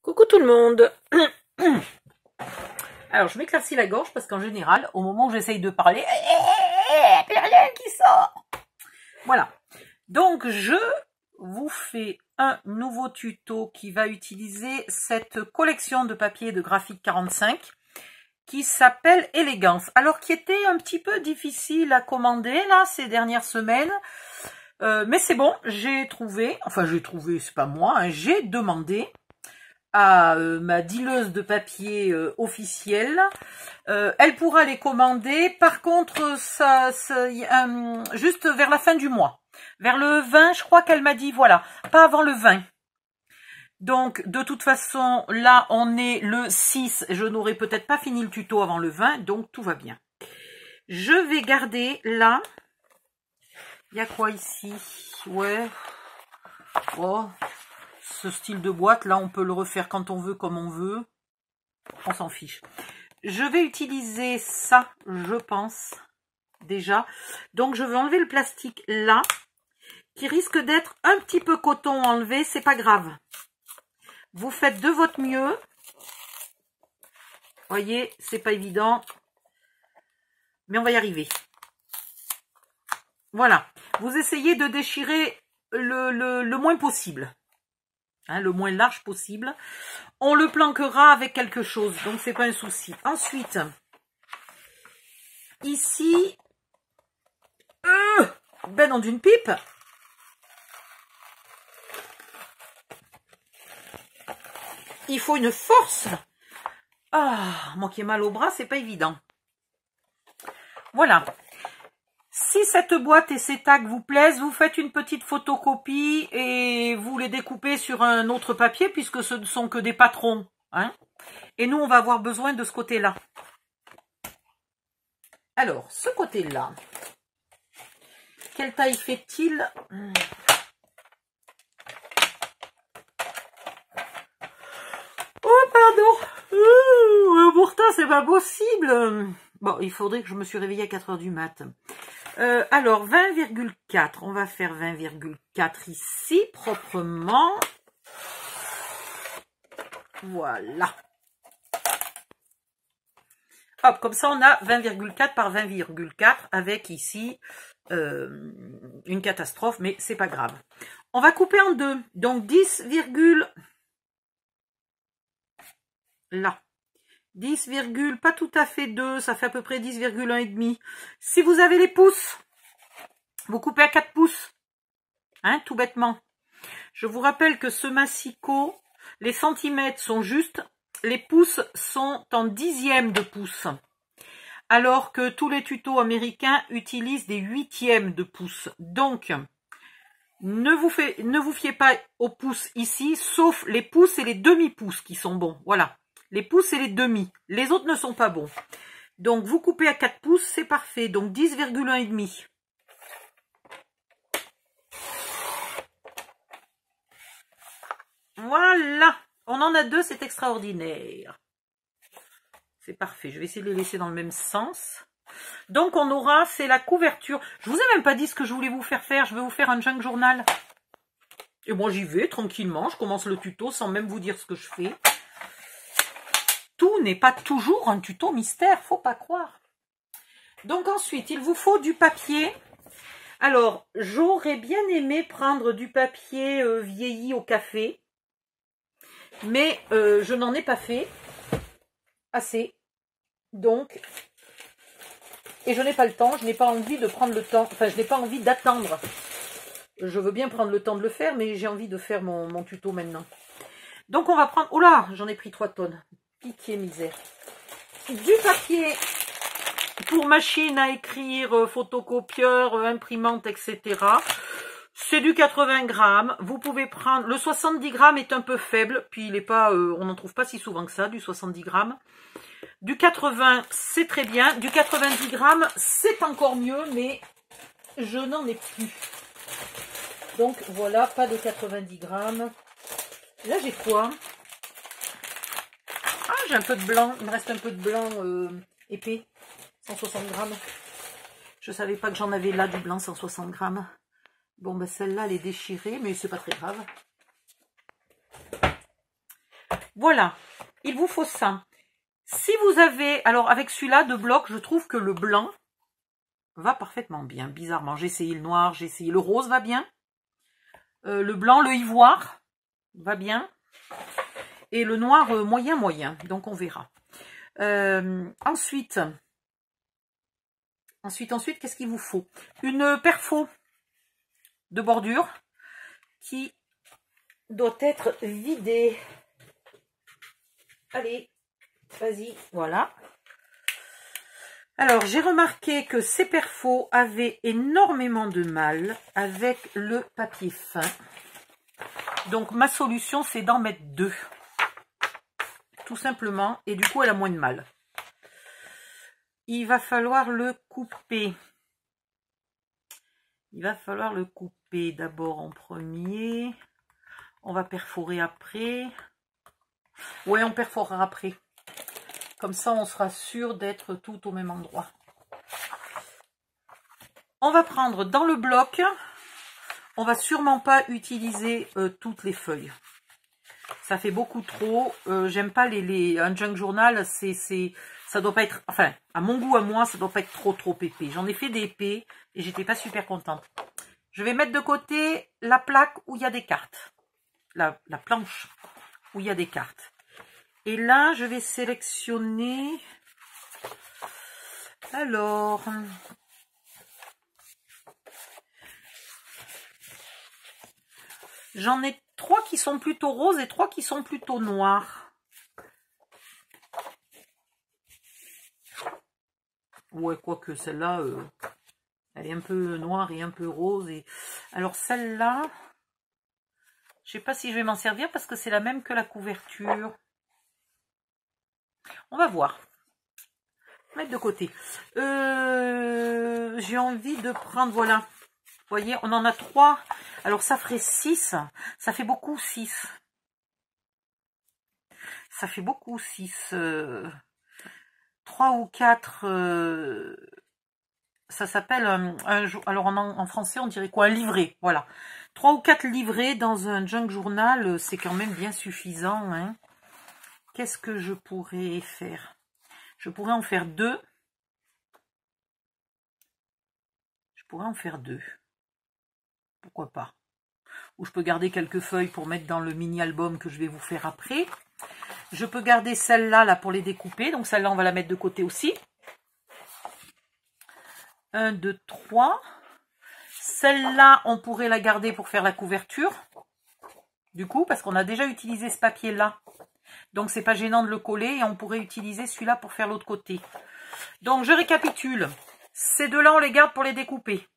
Coucou tout le monde. Alors je m'éclaircis la gorge parce qu'en général, au moment où j'essaye de parler, plus rien qui sort. Voilà. Donc je vous fais un nouveau tuto qui va utiliser cette collection de papier de Graphique 45 qui s'appelle Élégance. Alors qui était un petit peu difficile à commander là ces dernières semaines. Mais c'est bon, j'ai trouvé, c'est pas moi, hein, j'ai demandé à ma dealeuse de papier officielle. Elle pourra les commander. Par contre, juste vers la fin du mois. Vers le 20, je crois qu'elle m'a dit, voilà, pas avant le 20. Donc, de toute façon, là, on est le 6. Je n'aurai peut-être pas fini le tuto avant le 20, donc tout va bien. Je vais garder là. Il y a quoi ici? Ouais. Oh. Ce style de boîte, là, on peut le refaire quand on veut, comme on veut. On s'en fiche. Je vais utiliser ça, je pense, déjà. Donc, je vais enlever le plastique là, qui risque d'être un petit peu coton enlevé. C'est pas grave. Vous faites de votre mieux. Voyez, c'est pas évident. Mais on va y arriver. Voilà. Vous essayez de déchirer le moins possible. Hein, le moins large possible. On le planquera avec quelque chose, donc c'est pas un souci. Ensuite, ici, ben dans une pipe, il faut une force. Ah, moi qui ai mal au bras, c'est pas évident. Voilà. Si cette boîte et ces tags vous plaisent, vous faites une petite photocopie et vous les découpez sur un autre papier puisque ce ne sont que des patrons. Hein. Et nous, on va avoir besoin de ce côté-là. Alors, ce côté-là, quelle taille fait-il? Oh, pardon. Pourtant, c'est pas possible. Bon, il faudrait que je me suis réveillée à 4 h du mat'. Alors, 20,4. On va faire 20,4 ici, proprement. Voilà. Hop, comme ça, on a 20,4 par 20,4 avec ici une catastrophe, mais c'est pas grave. On va couper en deux. Donc, 10, là. 10, pas tout à fait 2, ça fait à peu près 10,1 et demi. Si vous avez les pouces, vous coupez à 4 pouces. Hein, tout bêtement. Je vous rappelle que ce massicot, les centimètres sont justes, les pouces sont en dixièmes de pouce. Alors que tous les tutos américains utilisent des huitièmes de pouce. Donc, ne vous fiez pas aux pouces ici, sauf les pouces et les demi-pouces qui sont bons. Voilà. Les pouces et les demi. Les autres ne sont pas bons. Donc, vous coupez à 4 pouces, c'est parfait. Donc, 10,1 et demi. Voilà. On en a deux, c'est extraordinaire. C'est parfait. Je vais essayer de les laisser dans le même sens. Donc, on aura, c'est la couverture. Je vous ai même pas dit ce que je voulais vous faire faire. Je vais vous faire un junk journal. Et moi, j'y vais tranquillement. Je commence le tuto sans même vous dire ce que je fais. Tout n'est pas toujours un tuto mystère, faut pas croire. Donc ensuite, il vous faut du papier. Alors, j'aurais bien aimé prendre du papier vieilli au café. Mais je n'en ai pas fait assez. Donc, et je n'ai pas le temps, je n'ai pas envie de prendre le temps. Enfin, je n'ai pas envie d'attendre. Je veux bien prendre le temps de le faire, mais j'ai envie de faire mon tuto maintenant. Donc, on va prendre... Oh là, j'en ai pris 3 tonnes. Pitié misère. Du papier pour machine à écrire, photocopieur, imprimante, etc. C'est du 80 grammes. Vous pouvez prendre... Le 70 grammes est un peu faible, puis il est pas, on n'en trouve pas si souvent que ça, du 70 grammes. Du 80, c'est très bien. Du 90 grammes, c'est encore mieux, mais je n'en ai plus. Donc voilà, pas de 90 grammes. Là, j'ai quoi? Ah, j'ai un peu de blanc. Il me reste un peu de blanc épais. 160 grammes. Je ne savais pas que j'en avais là du blanc 160 grammes. Bon, ben celle-là, elle est déchirée, mais c'est pas très grave. Voilà, il vous faut ça. Si vous avez, alors avec celui-là de bloc, je trouve que le blanc va parfaitement bien, bizarrement. J'ai essayé le noir, j'ai essayé le rose, va bien. Le blanc, le ivoire, va bien. Et le noir, moyen, donc on verra. Ensuite, qu'est-ce qu'il vous faut? Une perfo de bordure qui doit être vidée. Allez, vas-y, voilà. Alors, j'ai remarqué que ces perfos avaient énormément de mal avec le papier fin. Donc, ma solution, c'est d'en mettre 2. Tout simplement. Et du coup, elle a moins de mal. Il va falloir le couper. Il va falloir le couper d'abord en premier. On va perforer après. Ouais, on perforera après. Comme ça, on sera sûr d'être tout au même endroit. On va prendre dans le bloc. On va sûrement pas utiliser toutes les feuilles. Ça fait beaucoup trop. J'aime pas un junk journal. Ça doit pas être, enfin, à mon goût, à moi, ça doit pas être trop épais. J'en ai fait des épais et j'étais pas super contente. Je vais mettre de côté la plaque où il y a des cartes. La planche où il y a des cartes. Et là, je vais sélectionner. Alors, j'en ai 3 qui sont plutôt roses et 3 qui sont plutôt noirs. Ouais, quoique celle-là, elle est un peu noire et un peu rose. Alors celle-là, je sais pas si je vais m'en servir parce que c'est la même que la couverture. On va voir. Mettre de côté. J'ai envie de prendre, voilà. Vous voyez, on en a 3. Alors ça ferait 6. Ça fait beaucoup 6. Ça fait beaucoup 6. 3 ou 4. Ça s'appelle un jour. Alors en français, on dirait quoi? Un livret. Voilà. 3 ou 4 livrets dans un junk journal, c'est quand même bien suffisant. Hein. Qu'est-ce que je pourrais faire? Je pourrais en faire 2. Je pourrais en faire 2. Pourquoi pas? Ou je peux garder quelques feuilles pour mettre dans le mini-album que je vais vous faire après. Je peux garder celle-là là, pour les découper. Donc celle-là, on va la mettre de côté aussi. 1, 2, 3. Celle-là, on pourrait la garder pour faire la couverture. Du coup, parce qu'on a déjà utilisé ce papier-là. Donc, c'est pas gênant de le coller. Et on pourrait utiliser celui-là pour faire l'autre côté. Donc, je récapitule. Ces deux-là, on les garde pour les découper.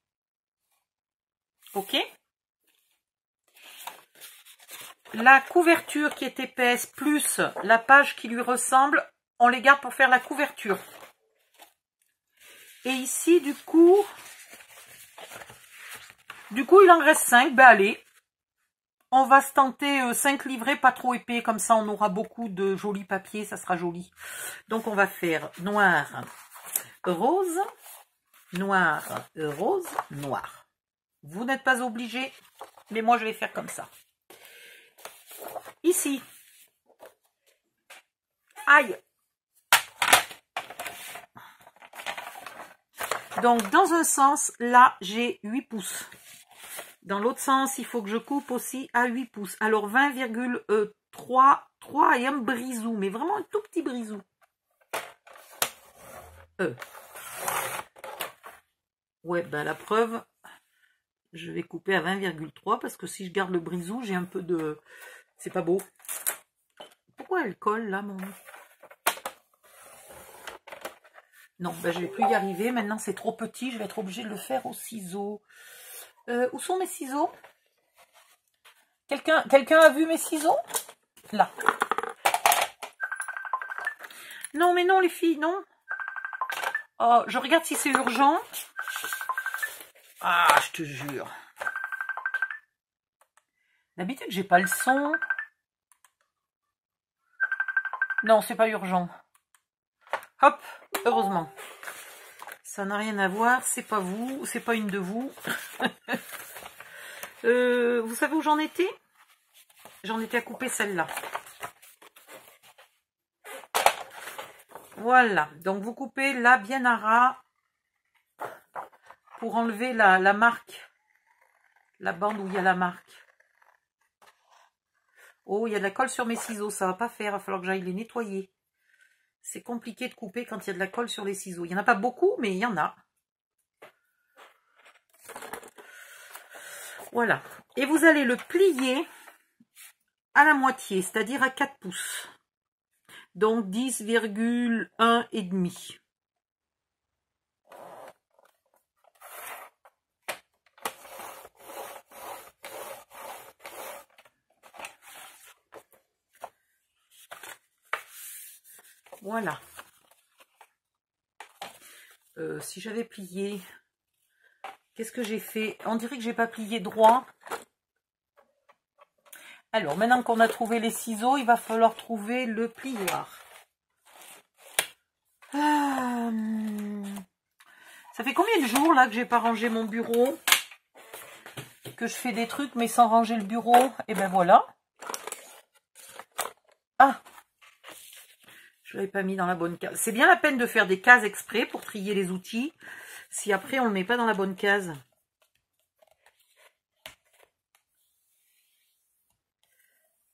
Ok? La couverture qui est épaisse, plus la page qui lui ressemble, on les garde pour faire la couverture. Et ici, du coup, il en reste 5. Ben allez, on va se tenter 5 livrets, pas trop épais. Comme ça, on aura beaucoup de jolis papiers, ça sera joli. Donc, on va faire noir, rose, noir, rose, noir. Vous n'êtes pas obligés, mais moi, je vais faire comme ça. Ici. Aïe. Donc, dans un sens, là, j'ai 8 pouces. Dans l'autre sens, il faut que je coupe aussi à 8 pouces. Alors, 20,3 et un brisou, mais vraiment un tout petit brisou. Ouais, ben la preuve, je vais couper à 20,3 parce que si je garde le brisou, j'ai un peu de... C'est pas beau. Pourquoi elle colle là, mon... Non, ben je vais plus y arriver. Maintenant, c'est trop petit. Je vais être obligée de le faire au ciseau. Où sont mes ciseaux? Quelqu'un a vu mes ciseaux? Là. Non, mais non, les filles, non. Oh, je regarde si c'est urgent. Ah, je te jure. D'habitude, j'ai pas le son. Non, c'est pas urgent. Hop, heureusement. Ça n'a rien à voir, c'est pas vous, c'est pas une de vous. Vous savez où j'en étais? J'en étais à couper celle-là. Voilà, donc vous coupez là bien à ras pour enlever la marque, la bande où il y a la marque. Oh, il y a de la colle sur mes ciseaux, ça va pas faire, il va falloir que j'aille les nettoyer. C'est compliqué de couper quand il y a de la colle sur les ciseaux. Il n'y en a pas beaucoup, mais il y en a. Voilà. Et vous allez le plier à la moitié, c'est-à-dire à 4 pouces. Donc 10,1 et demi. Voilà. Si j'avais plié, qu'est-ce que j'ai fait? On dirait que j'ai pas plié droit. Alors, maintenant qu'on a trouvé les ciseaux, il va falloir trouver le plioir. Ça fait combien de jours là que j'ai pas rangé mon bureau? Que je fais des trucs mais sans ranger le bureau? Et ben voilà. Ah! Je ne l'avais pas mis dans la bonne case. C'est bien la peine de faire des cases exprès pour trier les outils. Si après on ne le met pas dans la bonne case.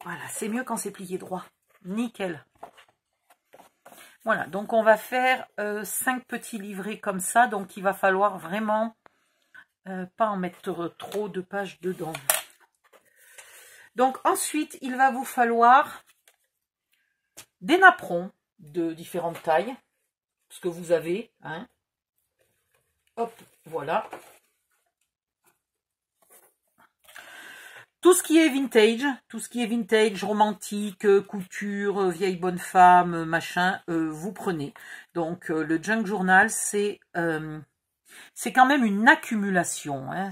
Voilà, c'est mieux quand c'est plié droit. Nickel. Voilà, donc on va faire 5 petits livrets comme ça. Donc il va falloir vraiment pas en mettre trop de pages dedans. Donc ensuite, il va vous falloir des napperons de différentes tailles, ce que vous avez, hein. Hop, voilà. Tout ce qui est vintage, romantique, couture, vieille bonne femme, machin, vous prenez. Donc le junk journal, c'est quand même une accumulation, hein.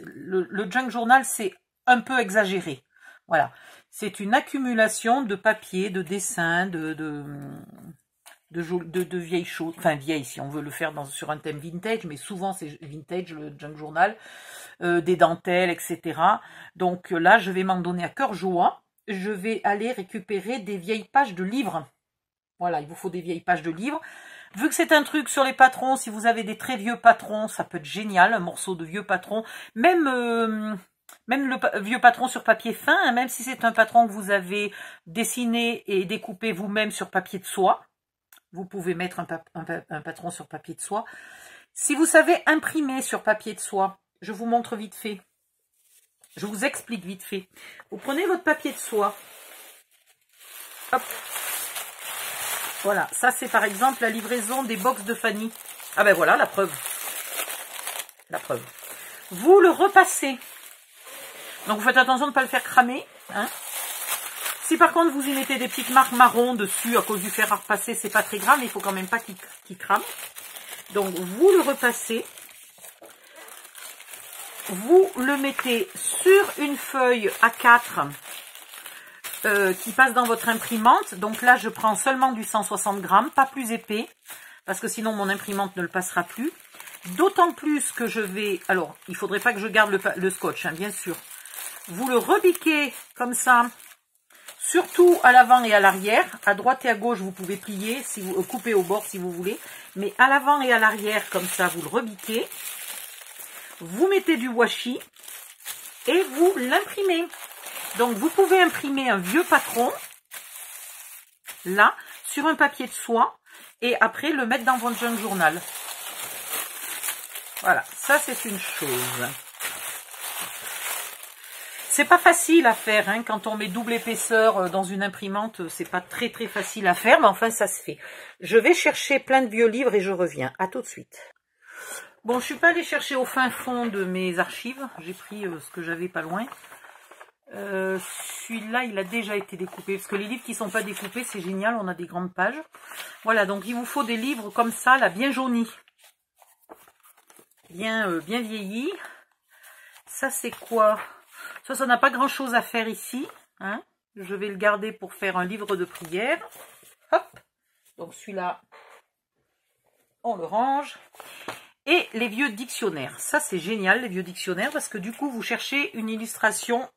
Le junk journal, c'est un peu exagéré. Voilà, c'est une accumulation de papier, de dessins, de vieilles choses, enfin vieilles si on veut le faire sur un thème vintage, mais souvent c'est vintage le junk journal, des dentelles, etc. Donc là, je vais m'en donner à cœur joie. Je vais aller récupérer des vieilles pages de livres. Voilà, il vous faut des vieilles pages de livres. Vu que c'est un truc sur les patrons, si vous avez des très vieux patrons, ça peut être génial, un morceau de vieux patron, même le vieux patron sur papier fin, hein, même si c'est un patron que vous avez dessiné et découpé vous-même sur papier de soie, vous pouvez mettre un patron sur papier de soie. Si vous savez imprimer sur papier de soie, je vous montre vite fait, je vous explique vite fait. Vous prenez votre papier de soie, hop, voilà, ça c'est par exemple la livraison des box de Fanny. Ah ben voilà, la preuve. La preuve. Vous le repassez. Donc vous faites attention de ne pas le faire cramer. Hein. Si par contre vous y mettez des petites marques marron dessus à cause du fer à repasser, c'est pas très grave, mais il faut quand même pas qu'il crame. Donc vous le repassez. Vous le mettez sur une feuille A4 qui passe dans votre imprimante. Donc là, je prends seulement du 160 grammes, pas plus épais, parce que sinon mon imprimante ne le passera plus. D'autant plus que je vais... Alors, il ne faudrait pas que je garde le scotch, hein, bien sûr. Vous le rebiquez comme ça, surtout à l'avant et à l'arrière. À droite et à gauche, vous pouvez plier, si vous coupez au bord si vous voulez. Mais à l'avant et à l'arrière, comme ça, vous le rebiquez. Vous mettez du washi et vous l'imprimez. Donc, vous pouvez imprimer un vieux patron, là, sur un papier de soie, et après le mettre dans votre junk journal. Voilà, ça c'est une chose. C'est pas facile à faire, hein, quand on met double épaisseur dans une imprimante, c'est pas très facile à faire, mais enfin ça se fait. Je vais chercher plein de vieux livres et je reviens. À tout de suite. Bon, je suis pas allée chercher au fin fond de mes archives, j'ai pris ce que j'avais pas loin. Celui-là, il a déjà été découpé, parce que les livres qui sont pas découpés, c'est génial, on a des grandes pages. Voilà, donc il vous faut des livres comme ça, là, bien jaunis. Bien vieillis. Ça, c'est quoi? Ça n'a pas grand-chose à faire ici. Hein. Je vais le garder pour faire un livre de prière. Hop. Donc celui-là, on le range. Et les vieux dictionnaires. Ça, c'est génial, les vieux dictionnaires, parce que du coup, vous cherchez une illustration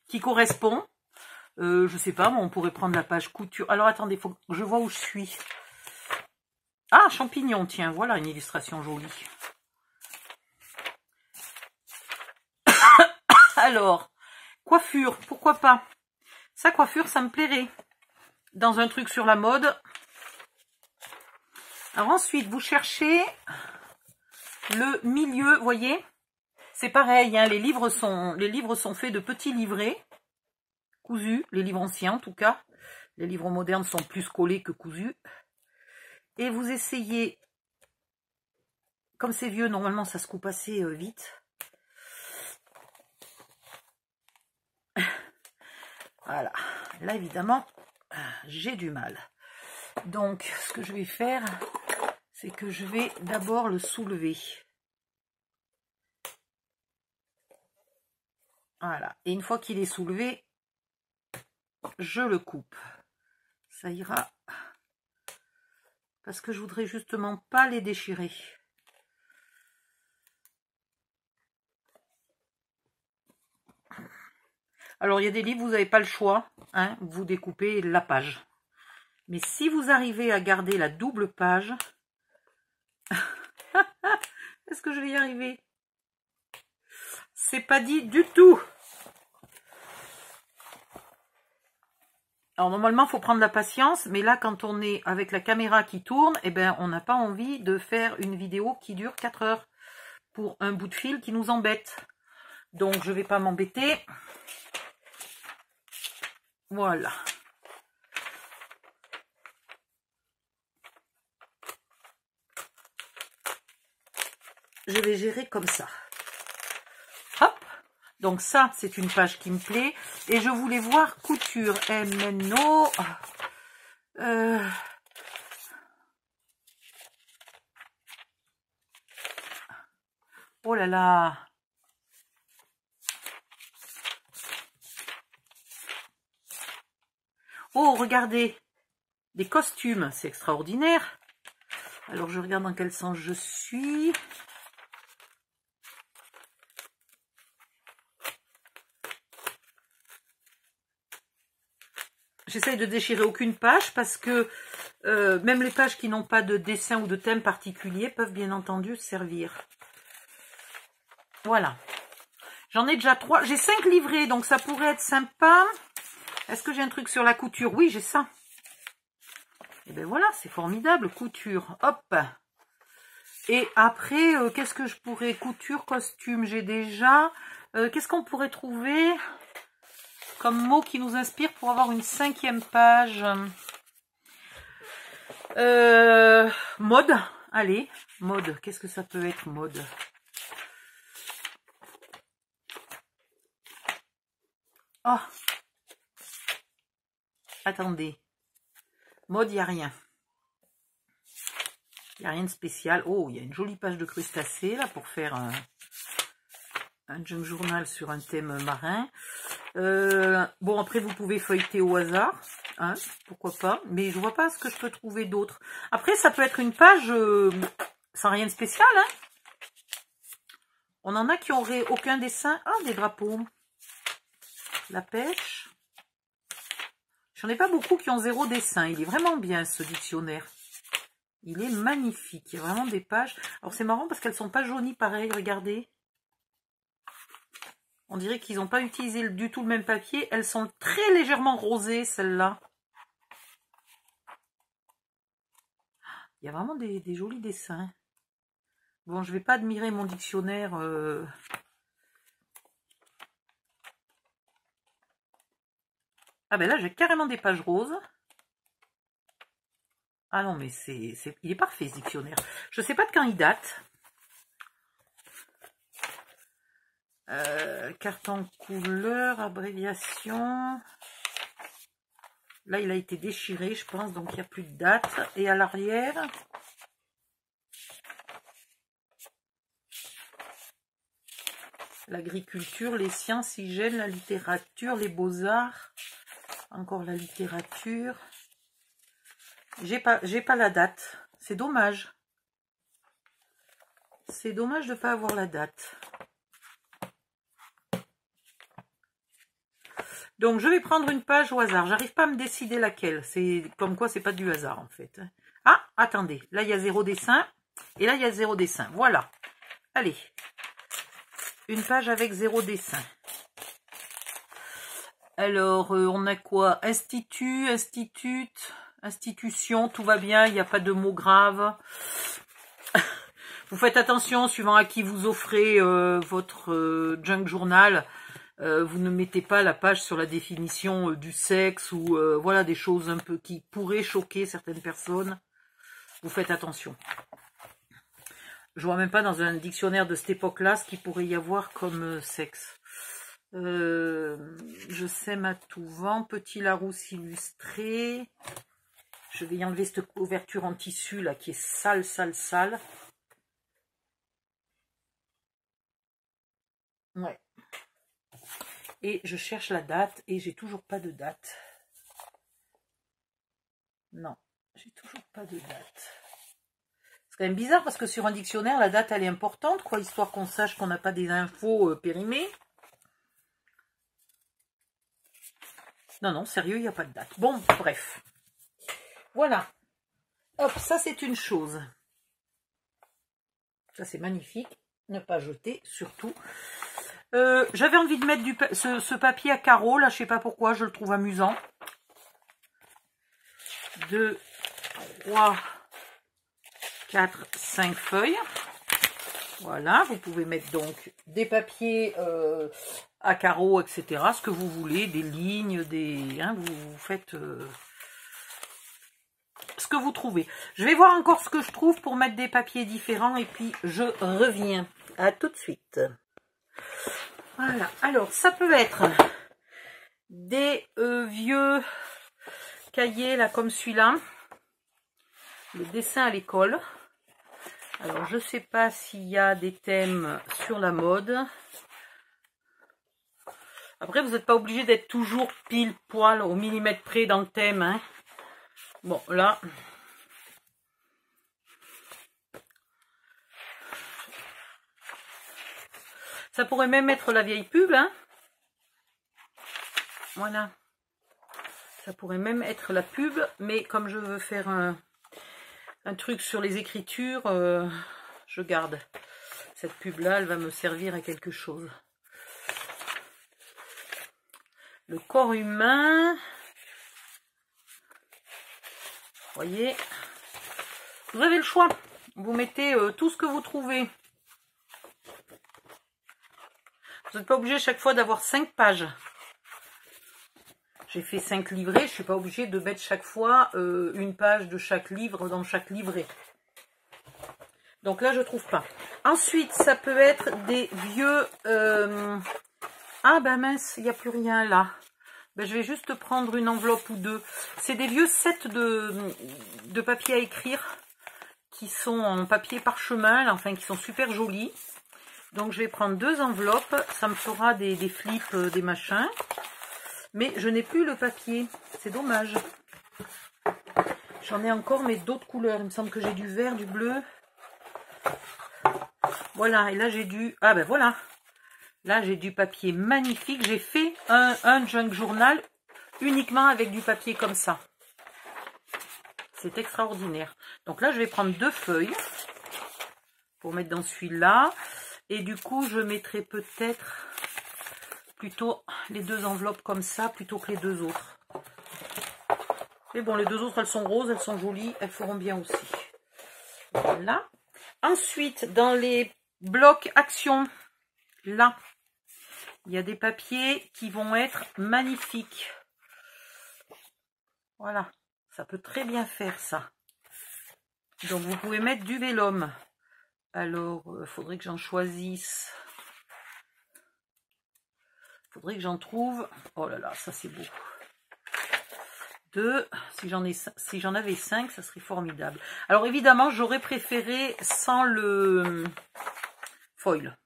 qui correspond. Je sais pas, moi, on pourrait prendre la page couture. Alors, attendez, faut que je vois où je suis. Ah, champignons, tiens, voilà une illustration jolie. Alors, coiffure, pourquoi pas? Ça, coiffure, ça me plairait. Dans un truc sur la mode. Alors ensuite, vous cherchez le milieu, vous voyez? C'est pareil, hein, les livres sont faits de petits livrets, cousus, les livres anciens en tout cas. Les livres modernes sont plus collés que cousus. Et vous essayez, comme c'est vieux, normalement ça se coupe assez vite. Voilà, là évidemment, j'ai du mal. Donc, ce que je vais faire, c'est que je vais d'abord le soulever. Voilà, et une fois qu'il est soulevé, je le coupe. Ça ira, parce que je voudrais justement pas les déchirer. Alors, il y a des livres, vous n'avez pas le choix, hein, vous découpez la page. Mais si vous arrivez à garder la double page, est-ce que je vais y arriver? C'est pas dit du tout. Alors, normalement, il faut prendre la patience, mais là, quand on est avec la caméra qui tourne, eh ben, on n'a pas envie de faire une vidéo qui dure 4 heures pour un bout de fil qui nous embête. Donc, je ne vais pas m'embêter. Voilà. Je vais gérer comme ça. Hop. Donc ça, c'est une page qui me plaît. Et je voulais voir couture. MNO. Oh là là. Oh, regardez. Des costumes. C'est extraordinaire. Alors, je regarde dans quel sens je suis. J'essaye de déchirer aucune page parce que même les pages qui n'ont pas de dessin ou de thème particulier peuvent bien entendu servir. Voilà. J'en ai déjà 3. J'ai 5 livrets, donc ça pourrait être sympa. Est-ce que j'ai un truc sur la couture? Oui, j'ai ça. Et bien voilà, c'est formidable. Couture. Hop. Et après, qu'est-ce que je pourrais... Couture, costume, j'ai déjà. Qu'est-ce qu'on pourrait trouver comme mot qui nous inspire pour avoir une 5e page? Mode. Allez, mode. Qu'est-ce que ça peut être, mode? Oh. Attendez. Mode, il n'y a rien. Il n'y a rien de spécial. Oh, il y a une jolie page de crustacés, là, pour faire un junk journal sur un thème marin. Bon, après, vous pouvez feuilleter au hasard. Hein, pourquoi pas. Mais je vois pas ce que je peux trouver d'autre. Après, ça peut être une page sans rien de spécial. Hein. On en a qui n'auraient aucun dessin. Ah, des drapeaux. La pêche. J'en ai pas beaucoup qui ont 0 dessin. Il est vraiment bien, ce dictionnaire. Il est magnifique. Il y a vraiment des pages. Alors, c'est marrant parce qu'elles sont pas jaunies pareil. Regardez. On dirait qu'ils n'ont pas utilisé du tout le même papier. Elles sont très légèrement rosées, celles-là. Il y a vraiment des jolis dessins. Bon, je ne vais pas admirer mon dictionnaire. Ah ben là, j'ai carrément des pages roses. Ah non, mais il est parfait, ce dictionnaire. Je ne sais pas de quand il date. Carton couleur, abréviation. Là, il a été déchiré, je pense, donc il n'y a plus de date. Et à l'arrière, l'agriculture, les sciences, hygiène, la littérature, les beaux-arts. Encore la littérature. J'ai pas la date. C'est dommage. C'est dommage de ne pas avoir la date. Donc, je vais prendre une page au hasard. J'arrive pas à me décider laquelle. C'est comme quoi, c'est pas du hasard, en fait. Ah, attendez. Là, il y a 0 dessin. Et là, il y a 0 dessin. Voilà. Allez. Une page avec 0 dessin. Alors, on a quoi? Institut, institut, institution. Tout va bien. Il n'y a pas de mots graves. Vous faites attention, suivant à qui vous offrez votre junk journal. Vous ne mettez pas la page sur la définition du sexe ou voilà des choses un peu qui pourraient choquer certaines personnes. Vous faites attention. Je vois même pas dans un dictionnaire de cette époque-là ce qu'il pourrait y avoir comme sexe. Je sème à tout vent, petit Larousse illustré. Je vais y enlever cette couverture en tissu là qui est sale, sale, sale. Ouais. Et je cherche la date et j'ai toujours pas de date. Non, j'ai toujours pas de date. C'est quand même bizarre parce que sur un dictionnaire, la date elle est importante, quoi, histoire qu'on sache qu'on n'a pas des infos périmées. Non, non, sérieux, il n'y a pas de date. Bon, bref. Voilà. Hop, ça c'est une chose. Ça c'est magnifique. Ne pas jeter, surtout. J'avais envie de mettre ce papier à carreaux, là, je sais pas pourquoi, je le trouve amusant. 2, 3, 4, 5 feuilles. Voilà, vous pouvez mettre donc des papiers à carreaux, etc. Ce que vous voulez, des lignes, des... Hein, vous faites ce que vous trouvez. Je vais voir encore ce que je trouve pour mettre des papiers différents et puis je reviens. À tout de suite. Voilà, alors ça peut être des vieux cahiers là comme celui-là, le dessin à l'école. Alors je sais pas s'il y a des thèmes sur la mode. Après vous n'êtes pas obligé d'être toujours pile poil au millimètre près dans le thème, hein. Bon là, ça pourrait même être la vieille pub, hein. Voilà. Ça pourrait même être la pub, mais comme je veux faire un truc sur les écritures, je garde. Cette pub-là, elle va me servir à quelque chose. Le corps humain. Vous voyez. Vous avez le choix. Vous mettez tout ce que vous trouvez. Vous n'êtes pas obligé chaque fois d'avoir 5 pages. J'ai fait 5 livrets, je ne suis pas obligée de mettre chaque fois une page de chaque livre dans chaque livret. Donc là, je ne trouve pas. Ensuite, ça peut être des vieux... Ah ben mince, il n'y a plus rien là. Ben, je vais juste prendre une enveloppe ou deux. C'est des vieux sets de papier à écrire qui sont en papier parchemin, là, enfin qui sont super jolis. Donc je vais prendre 2 enveloppes, ça me fera des flips, des machins. Mais je n'ai plus le papier, c'est dommage. J'en ai encore, mais d'autres couleurs. Il me semble que j'ai du vert, du bleu. Voilà, et là j'ai du... Ah ben voilà. Là j'ai du papier magnifique. J'ai fait un junk journal uniquement avec du papier comme ça. C'est extraordinaire. Donc là je vais prendre 2 feuilles pour mettre dans celui-là. Et du coup je mettrai peut-être plutôt les 2 enveloppes comme ça plutôt que les 2 autres. Mais bon, les 2 autres elles sont roses, elles sont jolies, elles feront bien aussi. Voilà. Ensuite, dans les blocs action, là, il y a des papiers qui vont être magnifiques. Voilà, ça peut très bien faire ça. Donc vous pouvez mettre du vélum. Alors, il faudrait que j'en choisisse. Faudrait que j'en trouve. Oh là là, ça c'est beau. 2. Si j'en avais 5, ça serait formidable. Alors évidemment, j'aurais préféré sans le foil.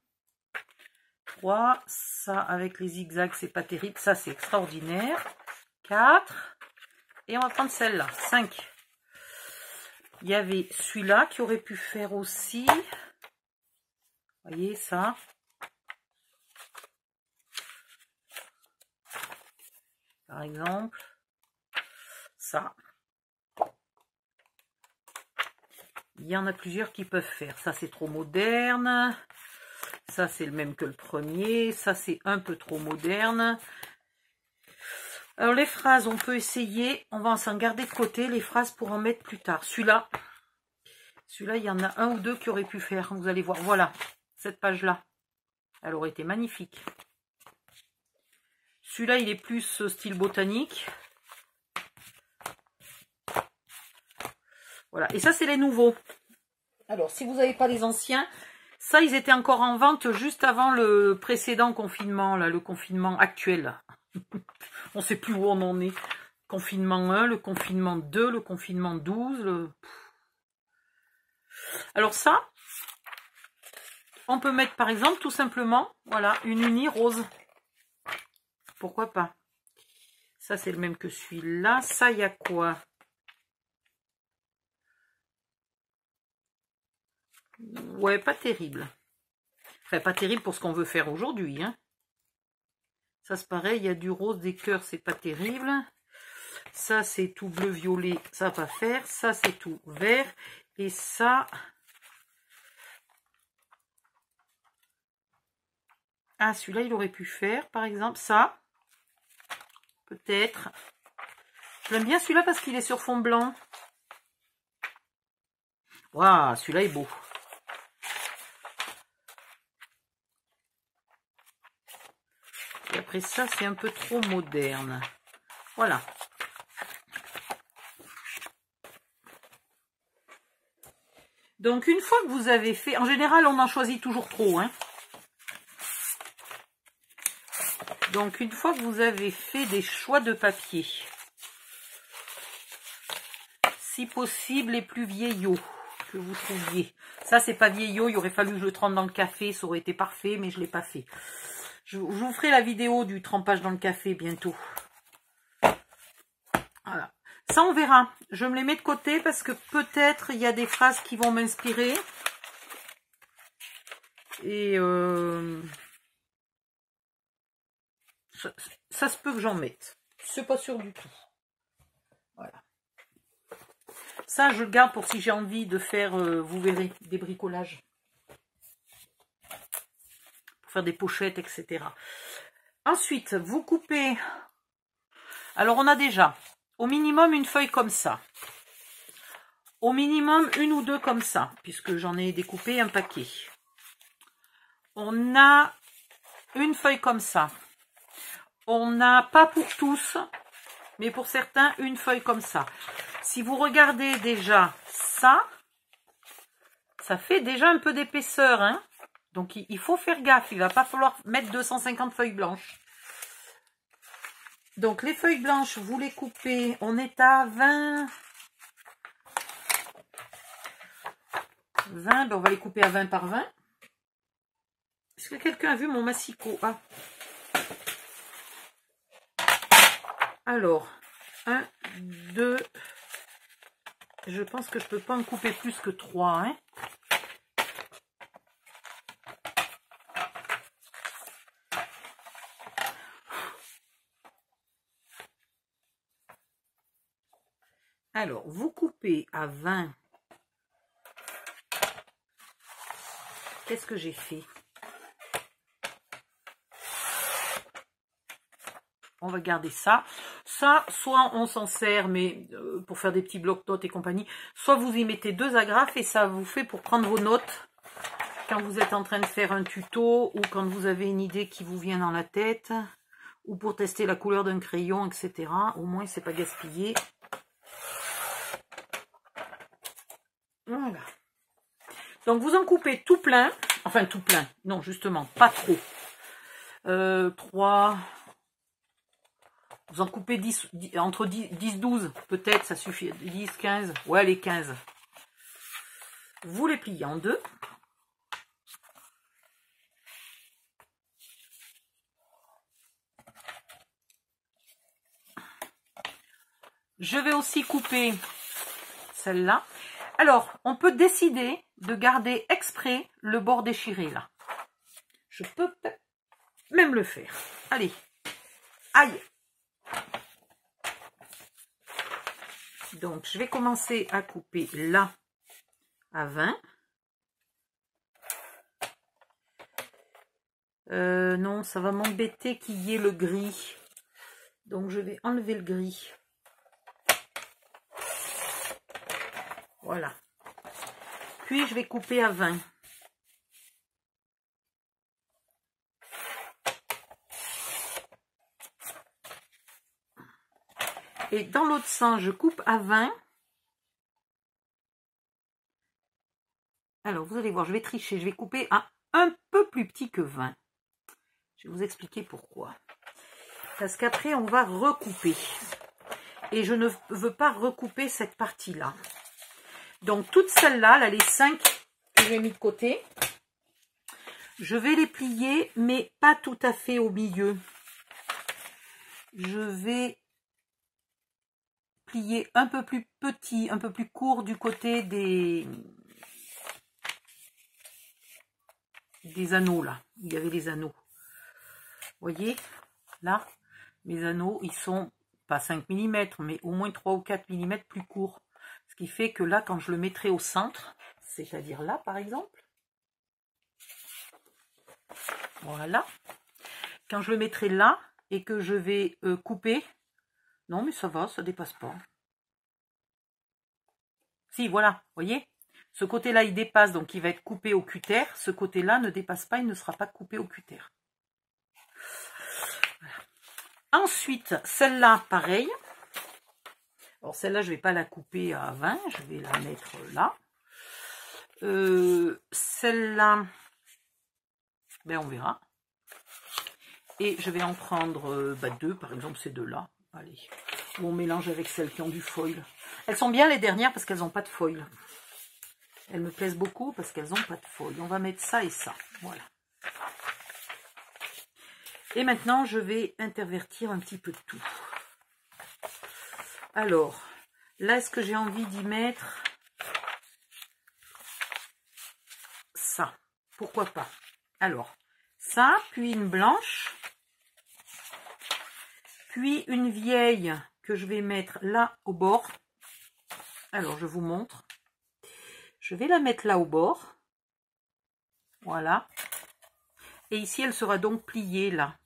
3. Ça avec les zigzags, c'est pas terrible. Ça c'est extraordinaire. 4. Et on va prendre celle-là. 5. Il y avait celui-là qui aurait pu faire aussi. Vous voyez ça. Par exemple, ça. Il y en a plusieurs qui peuvent faire. Ça, c'est trop moderne. Ça, c'est le même que le premier. Ça, c'est un peu trop moderne. Alors, les phrases, on peut essayer. On va s'en garder de côté, les phrases, pour en mettre plus tard. Celui-là, il y en a un ou deux qui auraient pu faire. Vous allez voir. Voilà, cette page-là. Elle aurait été magnifique. Celui-là, il est plus style botanique. Voilà. Et ça, c'est les nouveaux. Alors, si vous n'avez pas les anciens, ça, ils étaient encore en vente juste avant le précédent confinement, là, le confinement actuel. On ne sait plus où on en est. Confinement 1, le confinement 2, le confinement 12. Alors ça, on peut mettre par exemple tout simplement, voilà, une uni rose. Pourquoi pas? Ça, c'est le même que celui-là. Ça, il y a quoi? Ouais, pas terrible. Enfin, pas terrible pour ce qu'on veut faire aujourd'hui, hein. Ça, c'est pareil, il y a du rose, des cœurs, c'est pas terrible. Ça, c'est tout bleu-violet, ça va pas faire. Ça, c'est tout vert. Et ça... Ah, celui-là, il aurait pu faire, par exemple, ça. Peut-être. J'aime bien celui-là parce qu'il est sur fond blanc. Waouh, celui-là est beau. Et après ça, c'est un peu trop moderne. Voilà. Donc, une fois que vous avez fait... En général, on en choisit toujours trop, hein. Donc, une fois que vous avez fait des choix de papier, si possible, les plus vieillots que vous trouviez. Ça, c'est pas vieillot, il aurait fallu que je le trempe dans le café, ça aurait été parfait, mais je ne l'ai pas fait. Je vous ferai la vidéo du trempage dans le café bientôt. Voilà. Ça, on verra. Je me les mets de côté parce que peut-être il y a des phrases qui vont m'inspirer. Et ça se peut que j'en mette. C'est pas sûr du tout. Voilà. Ça, je le garde pour si j'ai envie de faire, vous verrez, des bricolages. Pour faire des pochettes, etc. Ensuite, vous coupez. Alors, on a déjà au minimum une feuille comme ça. Au minimum une ou deux comme ça, puisque j'en ai découpé un paquet. On a une feuille comme ça. On n'a pas pour tous, mais pour certains, une feuille comme ça. Si vous regardez déjà ça, ça fait déjà un peu d'épaisseur, hein. Donc, il faut faire gaffe. Il ne va pas falloir mettre 250 feuilles blanches. Donc, les feuilles blanches, vous les coupez. On est à 20. 20, ben on va les couper à 20 par 20. Est-ce que quelqu'un a vu mon massicot? Ah. Alors, 1, 2, je pense que je ne peux pas en couper plus que 3. Hein. Alors, vous coupez à 20. Qu'est-ce que j'ai fait? On va garder ça. Ça, soit on s'en sert, mais pour faire des petits blocs-notes et compagnie, soit vous y mettez 2 agrafes et ça vous fait pour prendre vos notes quand vous êtes en train de faire un tuto ou quand vous avez une idée qui vous vient dans la tête ou pour tester la couleur d'un crayon, etc. Au moins, c'est pas gaspillé. Voilà. Donc, vous en coupez tout plein. Enfin, tout plein. Non, justement, pas trop. 3... Vous en coupez 10, entre 10, 12, peut-être, ça suffit. 10, 15, ouais, les 15. Vous les pliez en deux. Je vais aussi couper celle-là. Alors, on peut décider de garder exprès le bord déchiré, là. Je peux même le faire. Allez. Aïe. Donc, je vais commencer à couper là à 20. Non, ça va m'embêter qu'il y ait le gris. Donc, je vais enlever le gris. Voilà. Puis, je vais couper à 20. Et dans l'autre sens, je coupe à 20. Alors, vous allez voir, je vais tricher. Je vais couper à un peu plus petit que 20. Je vais vous expliquer pourquoi. Parce qu'après, on va recouper. Et je ne veux pas recouper cette partie-là. Donc, toutes celles-là, là, les 5 que j'ai mis de côté, je vais les plier, mais pas tout à fait au milieu. Je vais plier un peu plus petit, un peu plus court du côté des anneaux, là. Il y avait les anneaux. Vous voyez, là, mes anneaux, ils sont pas 5 mm, mais au moins 3 ou 4 mm plus courts. Ce qui fait que là, quand je le mettrai au centre, c'est-à-dire là, par exemple, voilà, quand je le mettrai là et que je vais couper, non, mais ça va, ça dépasse pas. Si, voilà, vous voyez, ce côté-là, il dépasse, donc il va être coupé au cutter. Ce côté-là ne dépasse pas, il ne sera pas coupé au cutter. Voilà. Ensuite, celle-là, pareil. Alors, celle-là, je ne vais pas la couper à 20, je vais la mettre là. Celle-là, ben, on verra. Et je vais en prendre deux, par exemple, ces deux-là. Allez, on mélange avec celles qui ont du foil. Elles sont bien les dernières parce qu'elles n'ont pas de foil. Elles me plaisent beaucoup parce qu'elles n'ont pas de foil. On va mettre ça et ça. Voilà. Et maintenant, je vais intervertir un petit peu de tout. Alors, là, est-ce que j'ai envie d'y mettre ça? Pourquoi pas? Alors, ça, puis une blanche, puis une vieille que je vais mettre là au bord. Alors, je vous montre. Je vais la mettre là au bord. Voilà. Et ici, elle sera donc pliée là.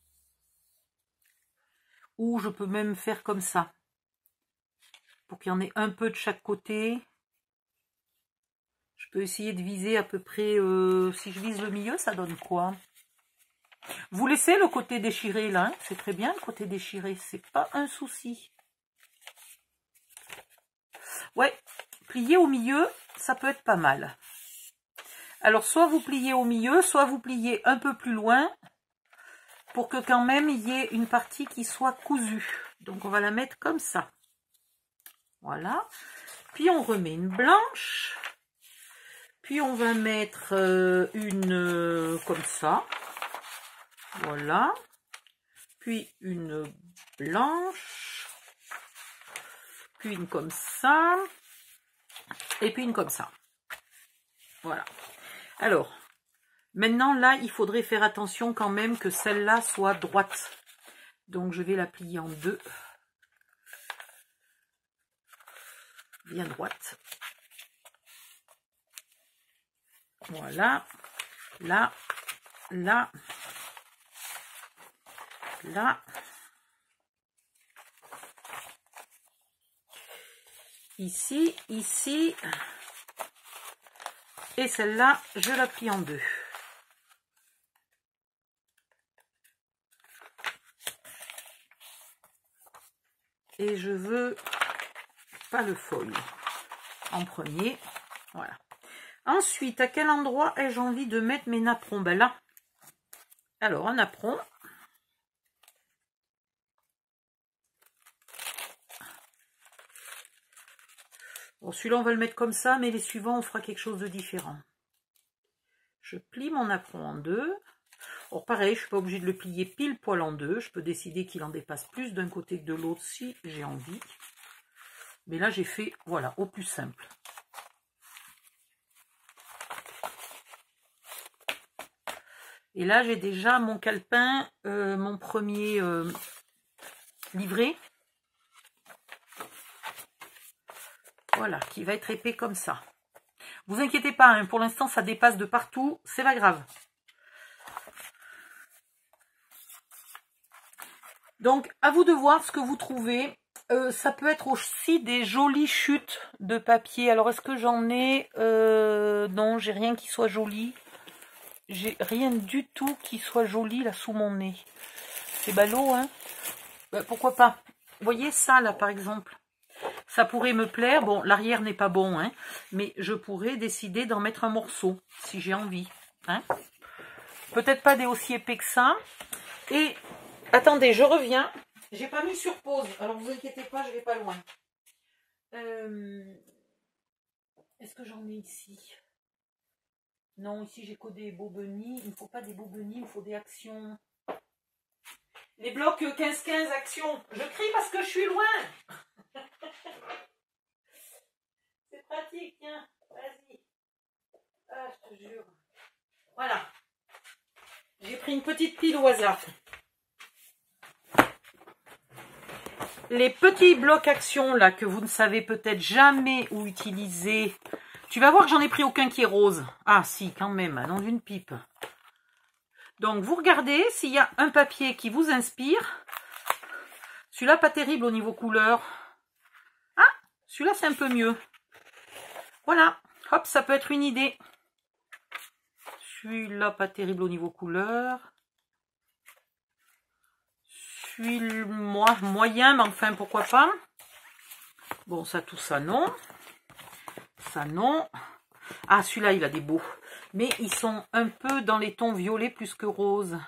Ou je peux même faire comme ça. Pour qu'il y en ait un peu de chaque côté. Je peux essayer de viser à peu près... si je vise le milieu, ça donne quoi? Vous laissez le côté déchiré là. Hein, c'est très bien le côté déchiré. C'est pas un souci. Ouais, plier au milieu, ça peut être pas mal. Alors, soit vous pliez au milieu, soit vous pliez un peu plus loin pour que quand même il y ait une partie qui soit cousue. Donc, on va la mettre comme ça. Voilà. Puis, on remet une blanche. Puis, on va mettre une comme ça. Voilà. Puis, une blanche. Puis, une comme ça. Et puis, une comme ça. Voilà. Alors, maintenant, là, il faudrait faire attention quand même que celle-là soit droite. Donc, je vais la plier en deux. Bien droite. Voilà. Là, là, là. Ici, ici. Et celle-là, je la plie en deux. Et je veux pas le foil en premier. Voilà. Ensuite, à quel endroit ai-je envie de mettre mes napperons? Ben là. Alors, un napperon. Bon, celui-là, on va le mettre comme ça, mais les suivants, on fera quelque chose de différent. Je plie mon napperon en deux. Alors, pareil, je ne suis pas obligée de le plier pile poil en deux. Je peux décider qu'il en dépasse plus d'un côté que de l'autre si j'ai envie. Mais là, j'ai fait, voilà, au plus simple. Et là, j'ai déjà mon calepin, mon premier livret. Voilà, qui va être épais comme ça. Vous inquiétez pas, hein, pour l'instant ça dépasse de partout, c'est pas grave. Donc à vous de voir ce que vous trouvez. Ça peut être aussi des jolies chutes de papier. Alors est-ce que j'en ai non, j'ai rien qui soit joli. J'ai rien du tout qui soit joli là sous mon nez. C'est ballot, hein. Pourquoi pas. Vous voyez ça là par exemple. Ça pourrait me plaire. Bon, l'arrière n'est pas bon, hein, mais je pourrais décider d'en mettre un morceau si j'ai envie. Hein. Peut-être pas des aussi épais que ça. Et attendez, je reviens. J'ai pas mis sur pause, alors vous inquiétez pas, je vais pas loin. Est-ce que j'en ai ici? Non, ici j'ai que des Bobeni. Il ne faut pas des Bobeni, il me faut des actions. Les blocs 15-15 actions. Je crie parce que je suis loin. C'est pratique, tiens. Vas-y. Ah, je te jure. Voilà. J'ai pris une petite pile au hasard. Les petits blocs actions là que vous ne savez peut-être jamais où utiliser. Tu vas voir que j'en ai pris aucun qui est rose. Ah si, quand même, dans une pipe. Donc vous regardez s'il y a un papier qui vous inspire. Celui-là pas terrible au niveau couleur. Ah, celui-là c'est un peu mieux. Voilà, hop, ça peut être une idée. Celui-là pas terrible au niveau couleur. Celui-là moyen, mais enfin pourquoi pas. Bon, ça, tout ça non. Ça non. Ah, celui-là il a des beaux. Mais ils sont un peu dans les tons violets plus que roses.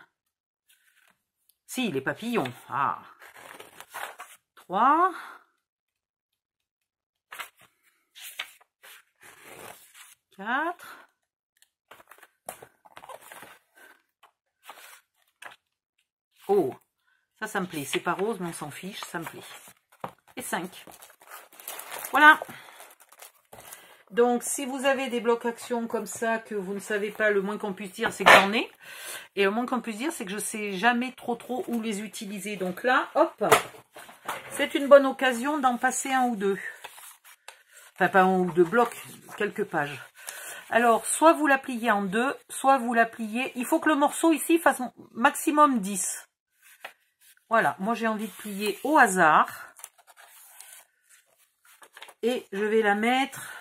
Si, les papillons. Ah. 3. 4. Oh, ça me plaît. C'est pas rose, mais on s'en fiche, ça me plaît. Et 5. Voilà. Donc, si vous avez des blocs actions comme ça, que vous ne savez pas, le moins qu'on puisse dire, c'est que j'en ai. Et le moins qu'on puisse dire, c'est que je ne sais jamais trop où les utiliser. Donc là, hop, c'est une bonne occasion d'en passer un ou deux. Enfin, pas un ou deux blocs, quelques pages. Alors, soit vous la pliez en deux, soit vous la pliez. Il faut que le morceau ici fasse maximum 10. Voilà, moi j'ai envie de plier au hasard. Et je vais la mettre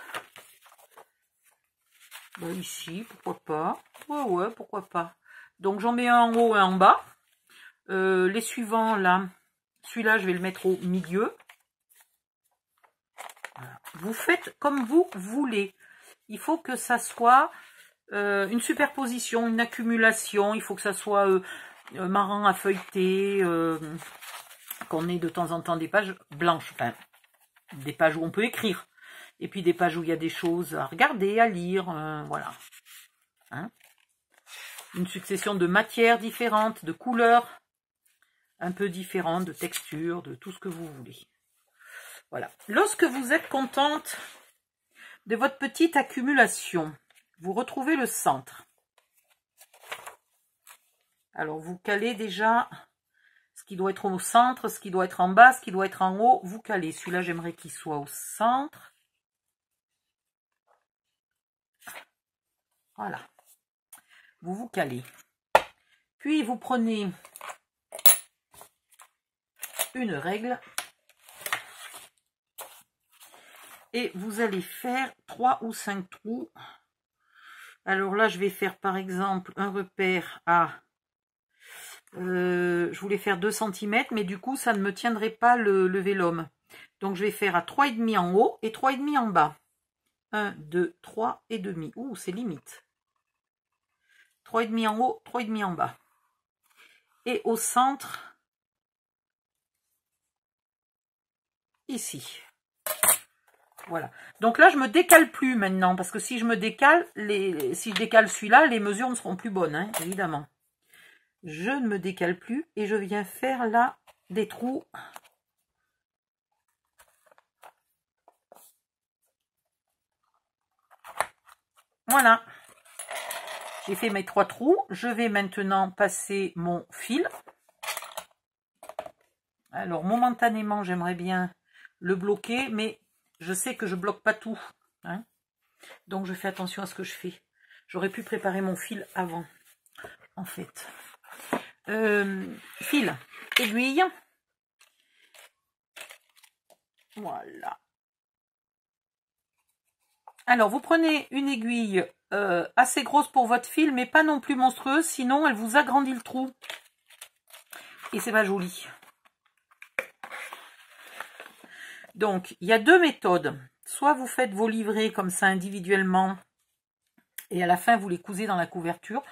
ici, pourquoi pas. Ouais, pourquoi pas. Donc j'en mets un en haut et un en bas. Les suivants là, celui-là je vais le mettre au milieu. Voilà. Vous faites comme vous voulez. Il faut que ça soit une superposition, une accumulation. Il faut que ça soit marrant à feuilleter. Qu'on ait de temps en temps des pages blanches. Enfin, des pages où on peut écrire. Et puis des pages où il y a des choses à regarder, à lire. Voilà. Hein? Une succession de matières différentes, de couleurs un peu différentes, de textures, de tout ce que vous voulez. Voilà. Lorsque vous êtes contente de votre petite accumulation, vous retrouvez le centre. Alors, vous calez déjà ce qui doit être au centre, ce qui doit être en bas, ce qui doit être en haut. Vous calez. Celui-là, j'aimerais qu'il soit au centre. Voilà. Vous calez. Puis, vous prenez une règle et vous allez faire 3 ou 5 trous. Alors là, je vais faire par exemple un repère à... je voulais faire 2 cm, mais du coup, ça ne me tiendrait pas le vélum. Donc, je vais faire à 3,5 en haut et 3,5 en bas. 1, 2, 3 et demi. Ouh, c'est limite. 3,5 en haut, 3,5 en bas. Et au centre, ici. Voilà. Donc là, je me décale plus maintenant, parce que si je me décale, si je décale celui-là, les mesures ne seront plus bonnes, hein, évidemment. Je ne me décale plus et je viens faire là des trous. Voilà. J'ai fait mes 3 trous. Je vais maintenant passer mon fil. Alors, momentanément, j'aimerais bien le bloquer, mais je sais que je bloque pas tout, hein, donc je fais attention à ce que je fais. J'aurais pu préparer mon fil avant, en fait. Fil, aiguille. Voilà. Alors, vous prenez une aiguille assez grosse pour votre fil, mais pas non plus monstrueuse, sinon elle vous agrandit le trou. Et c'est pas joli. Donc, il y a deux méthodes. Soit vous faites vos livrets comme ça individuellement, et à la fin, vous les cousez dans la couverture.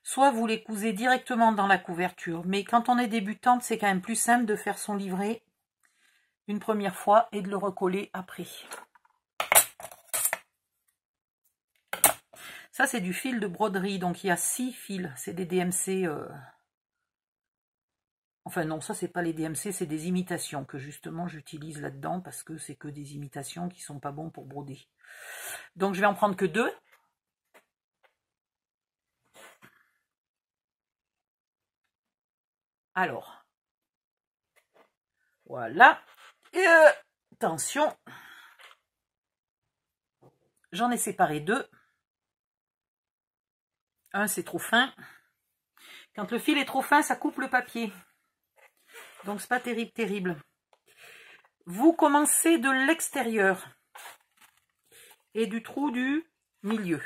Soit vous les cousez directement dans la couverture. Mais quand on est débutante, c'est quand même plus simple de faire son livret une première fois et de le recoller après. Ça, c'est du fil de broderie. Donc, il y a 6 fils. C'est des DMC. Enfin, non, ça, c'est pas les DMC. C'est des imitations que, justement, j'utilise là-dedans parce que c'est que des imitations qui sont pas bons pour broder. Donc, je vais en prendre que 2. Alors, voilà. Et attention, j'en ai séparé 2. Un, c'est trop fin. Quand le fil est trop fin, ça coupe le papier. Donc, c'est pas terrible, terrible. Vous commencez de l'extérieur et du trou du milieu.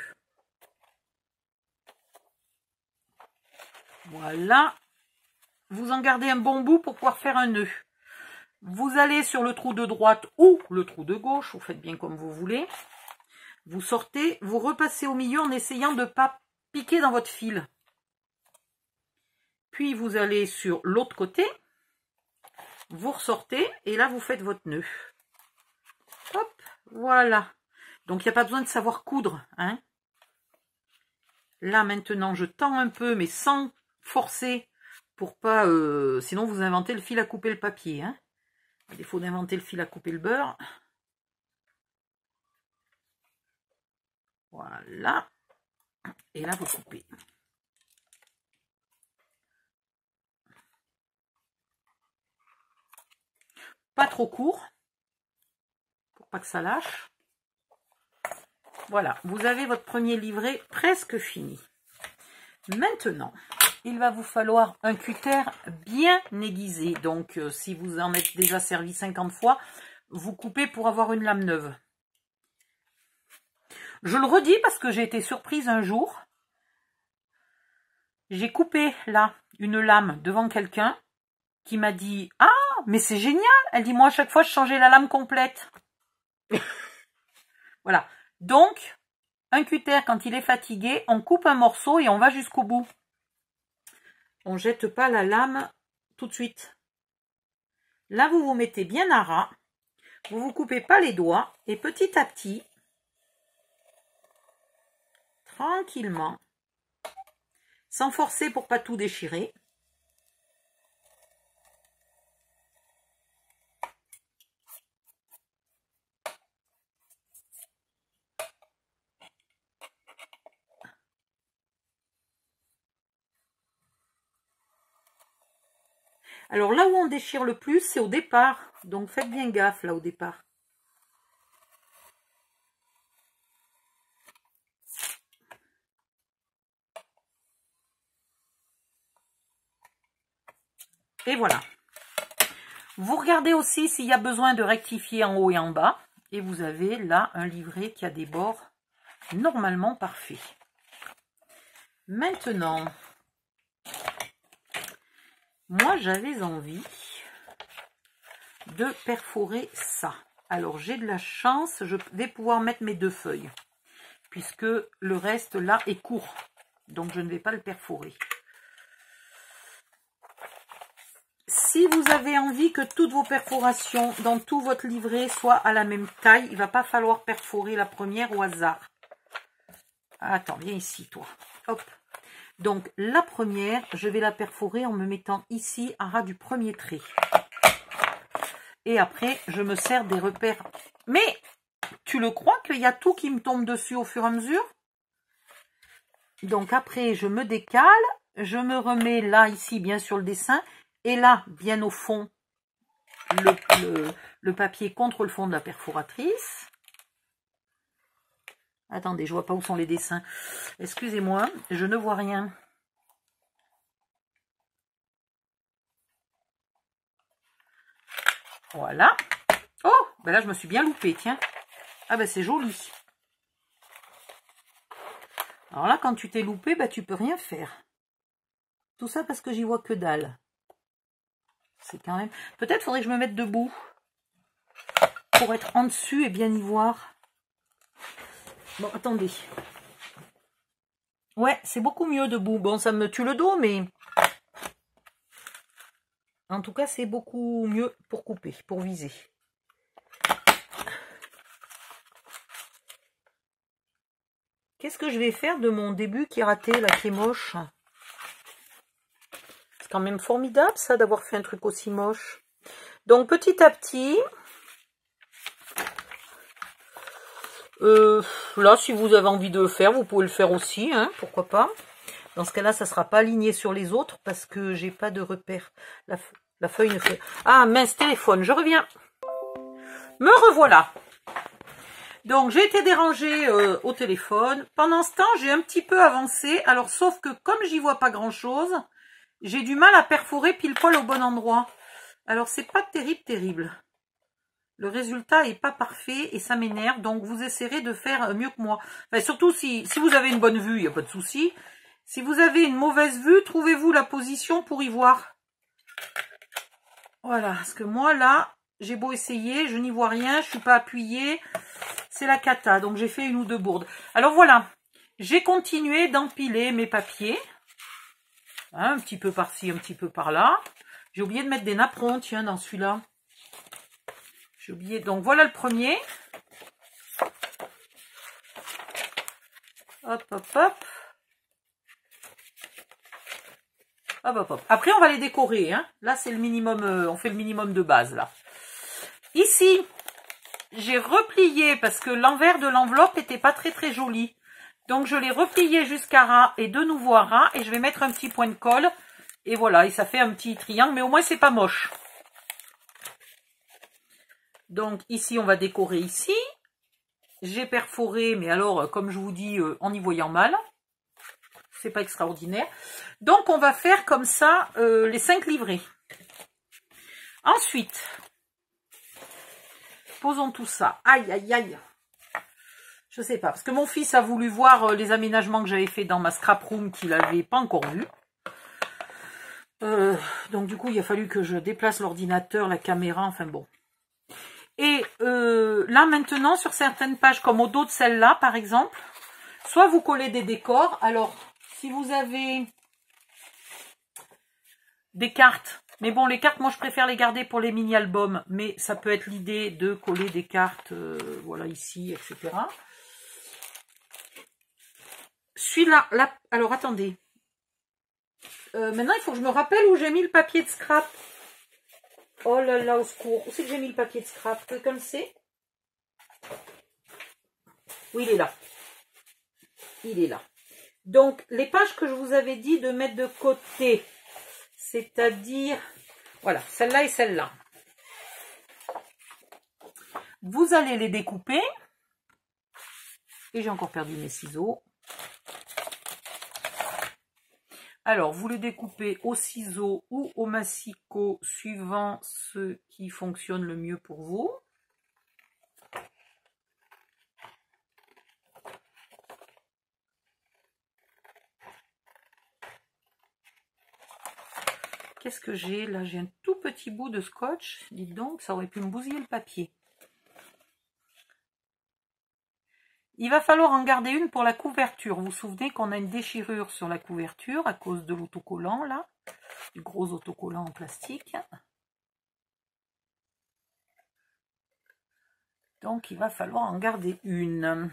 Voilà. Vous en gardez un bon bout pour pouvoir faire un nœud. Vous allez sur le trou de droite ou le trou de gauche, vous faites bien comme vous voulez. Vous sortez, vous repassez au milieu en essayant de ne pas piquer dans votre fil. Puis vous allez sur l'autre côté, vous ressortez et là vous faites votre nœud. Hop, voilà. Donc il n'y a pas besoin de savoir coudre, hein. Là maintenant je tends un peu mais sans forcer pour pas, sinon vous inventez le fil à couper le papier, hein. À défaut d'inventer le fil à couper le beurre. Voilà. Et là, vous coupez. Pas trop court. Pour pas que ça lâche. Voilà. Vous avez votre premier livret presque fini. Maintenant, il va vous falloir un cutter bien aiguisé. Donc, si vous en êtes déjà servi 50 fois, vous coupez pour avoir une lame neuve. Je le redis parce que j'ai été surprise un jour. J'ai coupé là une lame devant quelqu'un qui m'a dit « Ah, mais c'est génial !» Elle dit « Moi, à chaque fois, je changeais la lame complète. » Voilà. Donc, un cutter, quand il est fatigué, on coupe un morceau et on va jusqu'au bout. On ne jette pas la lame tout de suite. Là, vous vous mettez bien à ras. Vous ne vous coupez pas les doigts. Et petit à petit, tranquillement, sans forcer pour pas tout déchirer. Alors là où on déchire le plus, c'est au départ. Donc faites bien gaffe là au départ. Et voilà. Vous regardez aussi s'il y a besoin de rectifier en haut et en bas. Et vous avez là un livret qui a des bords normalement parfaits. Maintenant, moi j'avais envie de perforer ça. Alors j'ai de la chance, je vais pouvoir mettre mes 2 feuilles. Puisque le reste là est court. Donc je ne vais pas le perforer. Si vous avez envie que toutes vos perforations dans tout votre livret soient à la même taille, il ne va pas falloir perforer la première au hasard. Attends, viens ici toi. Hop. Donc la première, je vais la perforer en me mettant ici à ras du premier trait. Et après, je me sers des repères. Mais tu le crois qu'il y a tout qui me tombe dessus au fur et à mesure? Donc après, je me décale, je me remets là, ici, bien sur le dessin. Et là, bien au fond, le papier contre le fond de la perforatrice. Attendez, je vois pas où sont les dessins. Excusez-moi, je ne vois rien. Voilà. Oh, ben là je me suis bien loupée, tiens. Ah ben c'est joli. Alors là, quand tu t'es loupé, ben tu peux rien faire. Tout ça parce que j'y vois que dalle. C'est quand même... Peut-être faudrait que je me mette debout. Pour être en dessus et bien y voir. Bon, attendez. Ouais, c'est beaucoup mieux debout. Bon, ça me tue le dos, mais... En tout cas, c'est beaucoup mieux pour couper, pour viser. Qu'est-ce que je vais faire de mon début qui est raté, là, qui est moche? C'est quand même formidable, ça, d'avoir fait un truc aussi moche. Donc, petit à petit... là, si vous avez envie de le faire, vous pouvez le faire aussi, hein, pourquoi pas. Dans ce cas-là, ça ne sera pas aligné sur les autres parce que j'ai pas de repère. La feuille ne fait... Ah, mince, téléphone, je reviens. Me revoilà. Donc, j'ai été dérangée au téléphone. Pendant ce temps, j'ai un petit peu avancé. Alors, sauf que comme j'y vois pas grand-chose, j'ai du mal à perforer pile poil au bon endroit. Alors, c'est pas terrible. Le résultat est pas parfait et ça m'énerve. Donc, vous essaierez de faire mieux que moi. Enfin, surtout si vous avez une bonne vue, il n'y a pas de souci. Si vous avez une mauvaise vue, trouvez-vous la position pour y voir. Voilà, parce que moi, là, j'ai beau essayer, je n'y vois rien, je suis pas appuyée. C'est la cata, donc j'ai fait une ou deux bourdes. Alors voilà, j'ai continué d'empiler mes papiers. Hein, un petit peu par-ci, un petit peu par-là. J'ai oublié de mettre des napperons, tiens, dans celui-là. J'ai oublié, donc voilà le premier. Hop, hop, hop. Hop, hop, hop. Après, on va les décorer. Hein. Là, c'est le minimum, on fait le minimum de base, là. Ici, j'ai replié parce que l'envers de l'enveloppe n'était pas très joli. Donc, je l'ai replié jusqu'à ras et de nouveau à ras. Et je vais mettre un petit point de colle. Et voilà, et ça fait un petit triangle. Mais au moins, c'est pas moche. Donc, ici, on va décorer ici. J'ai perforé, mais alors, comme je vous dis, en y voyant mal. C'est pas extraordinaire. Donc, on va faire comme ça les 5 livrets. Ensuite, posons tout ça. Aïe, aïe, aïe. Je sais pas, parce que mon fils a voulu voir les aménagements que j'avais fait dans ma scrap room qu'il n'avait pas encore vu. Donc, du coup, il a fallu que je déplace l'ordinateur, la caméra, enfin bon. Et là, maintenant, sur certaines pages, comme au dos de celle-là, par exemple, soit vous collez des décors. Alors, si vous avez des cartes, mais bon, les cartes, moi, je préfère les garder pour les mini-albums, mais ça peut être l'idée de coller des cartes, voilà, ici, etc. Celui-là, là, alors, attendez. Maintenant, il faut que je me rappelle où j'ai mis le papier de scrap. Oh là là, au secours. Où c'est que j'ai mis le papier de scrap? Quelqu'un le sait? Oui, il est là. Il est là. Donc, les pages que je vous avais dit de mettre de côté, c'est-à-dire, voilà, celle-là et celle-là. Vous allez les découper. Et j'ai encore perdu mes ciseaux. Alors, vous les découpez au ciseau ou au massicot, suivant ce qui fonctionne le mieux pour vous. Qu'est-ce que j'ai là? J'ai un tout petit bout de scotch. Dites donc, ça aurait pu me bousiller le papier. Il va falloir en garder une pour la couverture. Vous vous souvenez qu'on a une déchirure sur la couverture à cause de l'autocollant, là. Du gros autocollant en plastique. Donc, il va falloir en garder une.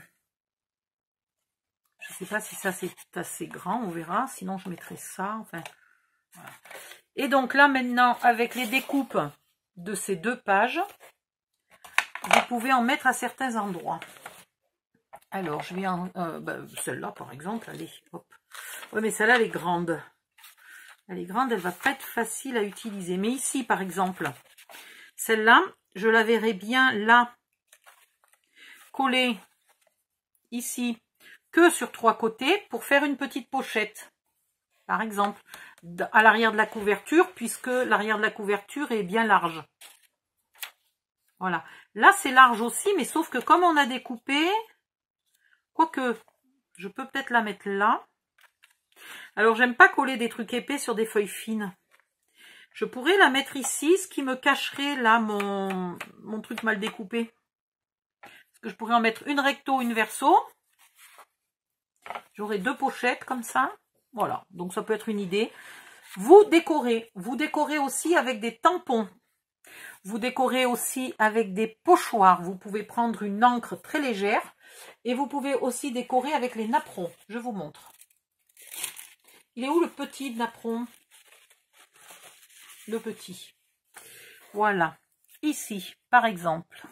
Je ne sais pas si ça c'est assez grand, on verra. Sinon, je mettrai ça. Enfin, voilà. Et donc là, maintenant, avec les découpes de ces deux pages, vous pouvez en mettre à certains endroits. Alors, je vais en... celle-là, par exemple, allez, hop. Oui, mais celle-là, elle est grande. Elle est grande, elle va pas être facile à utiliser. Mais ici, par exemple, celle-là, je la verrai bien là, collée ici, que sur 3 côtés pour faire une petite pochette. Par exemple, à l'arrière de la couverture, puisque l'arrière de la couverture est bien large. Voilà. Là, c'est large aussi, mais sauf que comme on a découpé, quoique, je peux peut-être la mettre là. Alors, j'aime pas coller des trucs épais sur des feuilles fines. Je pourrais la mettre ici, ce qui me cacherait là mon truc mal découpé. Parce que je pourrais en mettre une recto, une verso. J'aurai 2 pochettes comme ça. Voilà, donc ça peut être une idée. Vous décorez aussi avec des tampons. Vous décorez aussi avec des pochoirs. Vous pouvez prendre une encre très légère. Et vous pouvez aussi décorer avec les napperons. Je vous montre. Il est où le petit napperon? Le petit. Voilà. Ici, par exemple.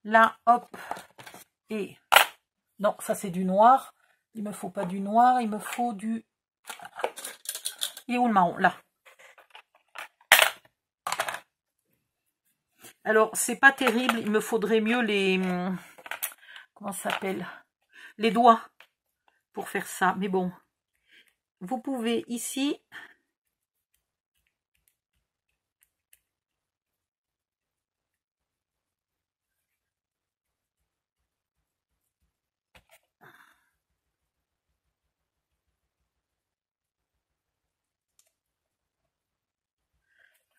Là, hop. Et non, ça c'est du noir. Il ne me faut pas du noir, il me faut du... Il est où le marron? Là. Alors, c'est pas terrible. Il me faudrait mieux les... Comment ça s'appelle? Les doigts pour faire ça. Mais bon. Vous pouvez ici...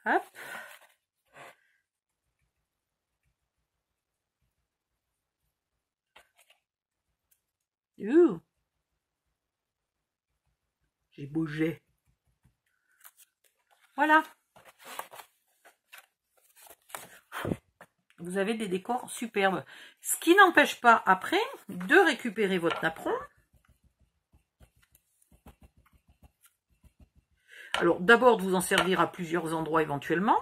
Hop. J'ai bougé. Voilà. Vous avez des décors superbes. Ce qui n'empêche pas après de récupérer votre napperon. Alors d'abord de vous en servir à plusieurs endroits éventuellement.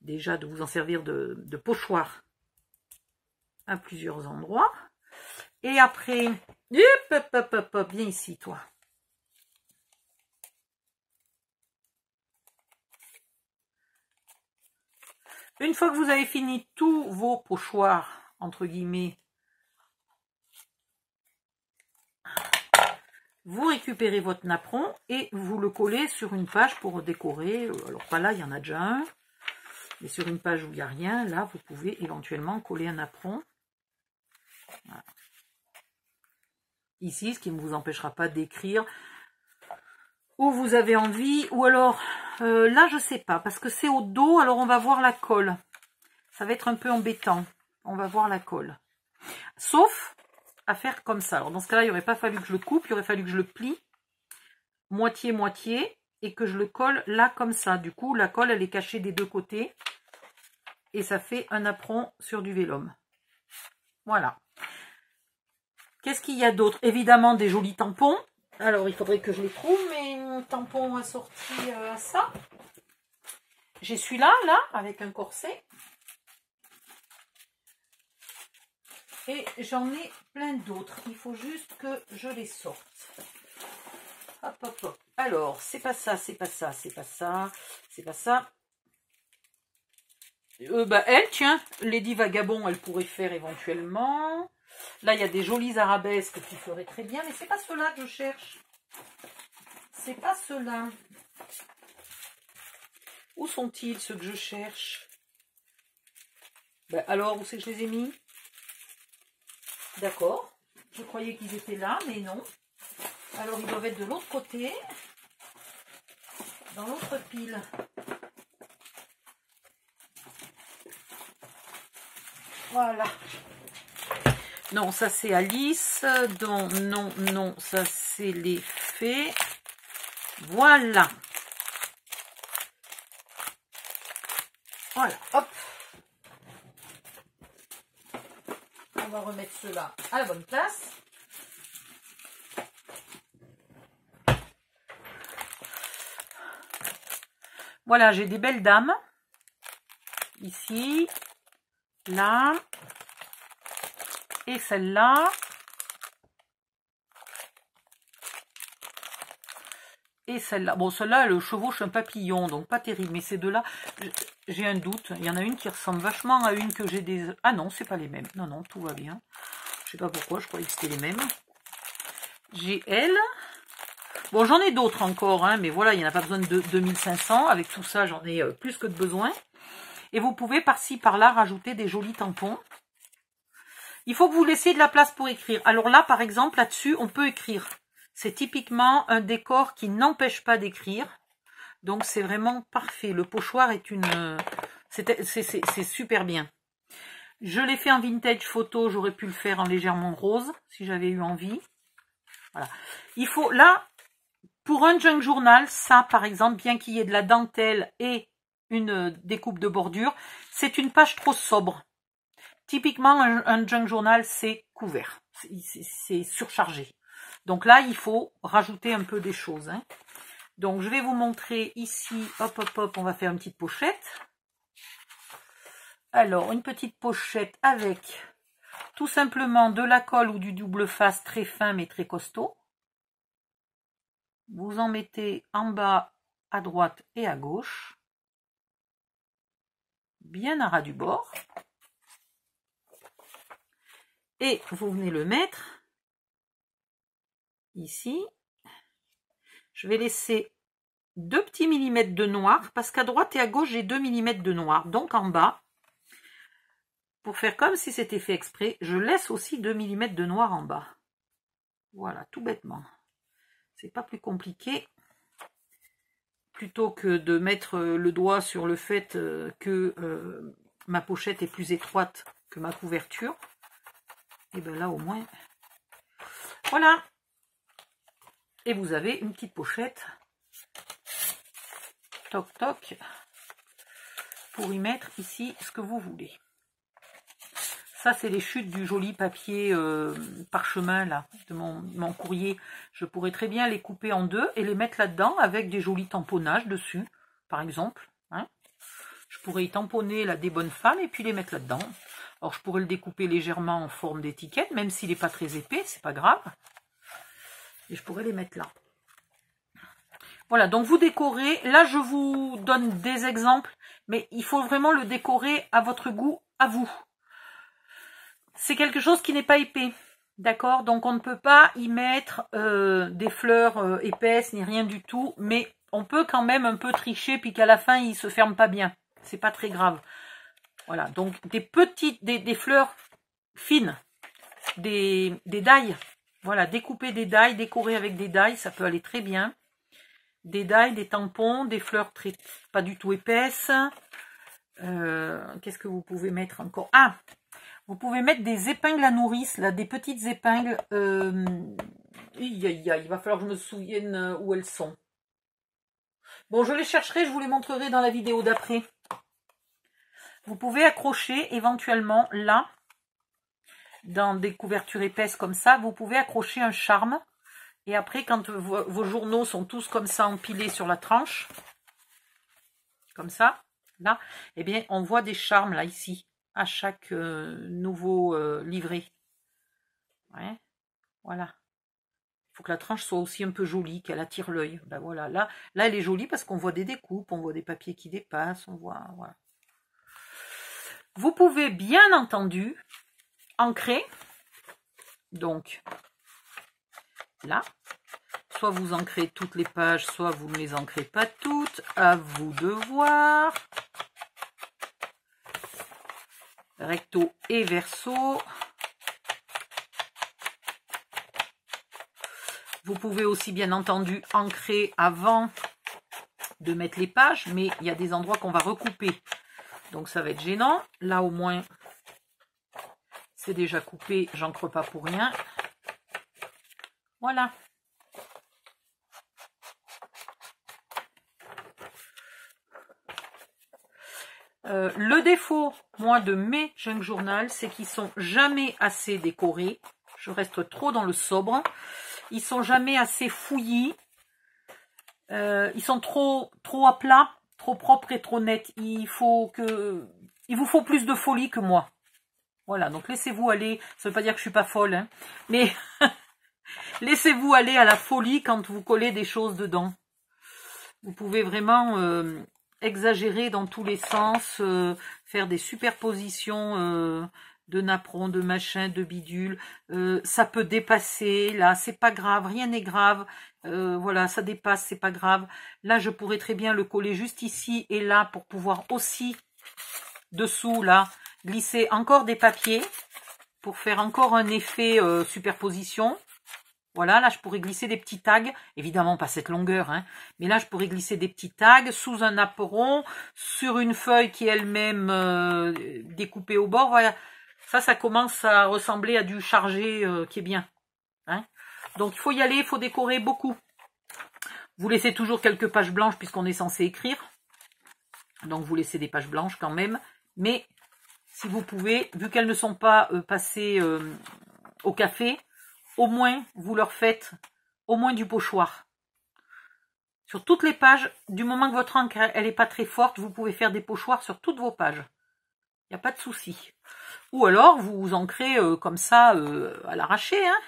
Déjà de vous en servir de pochoir à plusieurs endroits. Et après, hop, viens ici toi. Une fois que vous avez fini tous vos pochoirs, entre guillemets, vous récupérez votre napperon et vous le collez sur une page pour décorer. Alors pas là, il y en a déjà un. Mais sur une page où il n'y a rien, là, vous pouvez éventuellement coller un napperon. Voilà. Ici, ce qui ne vous empêchera pas d'écrire où vous avez envie. Ou alors, là, je ne sais pas, parce que c'est au dos, alors on va voir la colle. Ça va être un peu embêtant. On va voir la colle. Sauf à faire comme ça. Alors, dans ce cas-là, il n'aurait pas fallu que je le coupe, il aurait fallu que je le plie moitié-moitié et que je le colle là comme ça. Du coup, la colle, elle est cachée des 2 côtés. Et ça fait un napperon sur du vélum. Voilà. Qu'est-ce qu'il y a d'autre? Évidemment, des jolis tampons. Alors, il faudrait que je les trouve, mes tampons assortis à ça. J'ai celui-là, là, avec un corset. Et j'en ai plein d'autres. Il faut juste que je les sorte. Hop, hop, hop. Alors, c'est pas ça, c'est pas ça, c'est pas ça, c'est pas ça. Elle, tiens, Lady Vagabond, elle pourrait faire éventuellement. Là, il y a des jolis arabesques qui feraient très bien, mais c'est pas ceux-là que je cherche. C'est pas ceux-là. Où sont-ils, ceux que je cherche? Alors, où c'est que je les ai mis? D'accord. Je croyais qu'ils étaient là, mais non. Alors, ils doivent être de l'autre côté. Dans l'autre pile. Voilà. Non, ça c'est Alice. Donc, non, ça c'est les fées. Voilà. Voilà, hop. On va remettre ceux-là à la bonne place. Voilà, j'ai des belles dames. Ici. Là. Et celle-là. et celle-là. Bon, celle-là, elle chevauche un papillon, donc pas terrible. Mais ces deux-là, j'ai un doute. Il y en a une qui ressemble vachement à une que j'ai des... Ah non, c'est pas les mêmes. Non, non, tout va bien. Je sais pas pourquoi, je croyais que c'était les mêmes. J'ai elle. Bon, j'en ai d'autres encore, hein, mais voilà, il n'y en a pas besoin de 2500. Avec tout ça, j'en ai plus que de besoin. Et vous pouvez par-ci, par-là, rajouter des jolis tampons. Il faut que vous laissiez de la place pour écrire. Alors là, par exemple, là-dessus, on peut écrire. C'est typiquement un décor qui n'empêche pas d'écrire. Donc, c'est vraiment parfait. Le pochoir est une... C'est super bien. Je l'ai fait en vintage photo. J'aurais pu le faire en légèrement rose, si j'avais eu envie. Voilà. Il faut, là, pour un junk journal, ça, par exemple, bien qu'il y ait de la dentelle et une découpe de bordure, c'est une page trop sobre. Typiquement, un junk journal, c'est couvert. C'est surchargé. Donc là, il faut rajouter un peu des choses. Hein. Donc, je vais vous montrer ici. Hop, hop, hop, on va faire une petite pochette. Alors, une petite pochette avec tout simplement de la colle ou du double face très fin mais très costaud. Vous en mettez en bas, à droite et à gauche. Bien à ras du bord. Et vous venez le mettre ici. Je vais laisser 2 petits millimètres de noir, parce qu'à droite et à gauche, j'ai 2 millimètres de noir. Donc en bas, pour faire comme si c'était fait exprès, je laisse aussi 2 millimètres de noir en bas. Voilà, tout bêtement. C'est pas plus compliqué. Plutôt que de mettre le doigt sur le fait que ma pochette est plus étroite que ma couverture. Et bien là, au moins, voilà. Et vous avez une petite pochette. Toc, toc. Pour y mettre ici ce que vous voulez. Ça, c'est les chutes du joli papier parchemin là, de mon courrier. Je pourrais très bien les couper en deux et les mettre là-dedans avec des jolis tamponnages dessus, par exemple. Hein. Je pourrais y tamponner là, des bonnes femmes et puis les mettre là-dedans. Alors, je pourrais le découper légèrement en forme d'étiquette, même s'il n'est pas très épais, c'est pas grave. Et je pourrais les mettre là. Voilà, donc vous décorez. Là, je vous donne des exemples, mais il faut vraiment le décorer à votre goût, à vous. C'est quelque chose qui n'est pas épais, d'accord? Donc on ne peut pas y mettre des fleurs épaisses ni rien du tout, mais on peut quand même un peu tricher puis qu'à la fin il se ferme pas bien. C'est pas très grave. Voilà, donc des petites, des fleurs fines, des dailles. Voilà, découper des dailles, décorer avec des dailles, ça peut aller très bien. Des dailles, des tampons, des fleurs très pas du tout épaisses. Qu'est-ce que vous pouvez mettre encore? Ah, vous pouvez mettre des épingles à nourrice, là, des petites épingles. Il va falloir que je me souvienne où elles sont. Bon, je les chercherai, je vous les montrerai dans la vidéo d'après. Vous pouvez accrocher éventuellement là, dans des couvertures épaisses comme ça, vous pouvez accrocher un charme. Et après, quand vos journaux sont tous comme ça empilés sur la tranche, comme ça, là, eh bien, on voit des charmes là, ici, à chaque nouveau livret. Ouais, voilà. Il faut que la tranche soit aussi un peu jolie, qu'elle attire l'œil. Ben voilà, là, elle est jolie parce qu'on voit des découpes, on voit des papiers qui dépassent, on voit, voilà. Vous pouvez bien entendu ancrer, donc là, soit vous ancrez toutes les pages, soit vous ne les ancrez pas toutes, à vous de voir. Recto et verso. Vous pouvez aussi bien entendu ancrer avant de mettre les pages, mais il y a des endroits qu'on va recouper. Donc ça va être gênant. Là au moins, c'est déjà coupé, j'encre pas pour rien. Voilà. Le défaut, moi, de mes junk journal, c'est qu'ils sont jamais assez décorés. Je reste trop dans le sobre. Ils sont jamais assez fouillis. Ils sont trop à plat, trop propres et trop nets. Il vous faut plus de folie que moi. Voilà, donc laissez-vous aller. Ça ne veut pas dire que je suis pas folle, hein, mais laissez-vous aller à la folie quand vous collez des choses dedans. Vous pouvez vraiment exagérer dans tous les sens, faire des superpositions de napperons, de machins, de bidules. Ça peut dépasser, là, c'est pas grave, rien n'est grave. Voilà, ça dépasse, c'est pas grave. Là, je pourrais très bien le coller juste ici et là pour pouvoir aussi, dessous, là, glisser encore des papiers pour faire encore un effet superposition. Voilà, là, je pourrais glisser des petits tags. Évidemment, pas cette longueur, hein. Mais là, je pourrais glisser des petits tags sous un napperon, sur une feuille qui est elle-même découpée au bord. Voilà. Ça commence à ressembler à du chargé qui est bien. Hein. Donc, il faut y aller, il faut décorer beaucoup. Vous laissez toujours quelques pages blanches puisqu'on est censé écrire. Donc, vous laissez des pages blanches quand même. Mais, si vous pouvez, vu qu'elles ne sont pas passées au café, au moins, vous leur faites au moins du pochoir. Sur toutes les pages, du moment que votre encre elle n'est pas très forte, vous pouvez faire des pochoirs sur toutes vos pages. Il n'y a pas de souci. Ou alors, vous ancrez comme ça à l'arraché. Hein.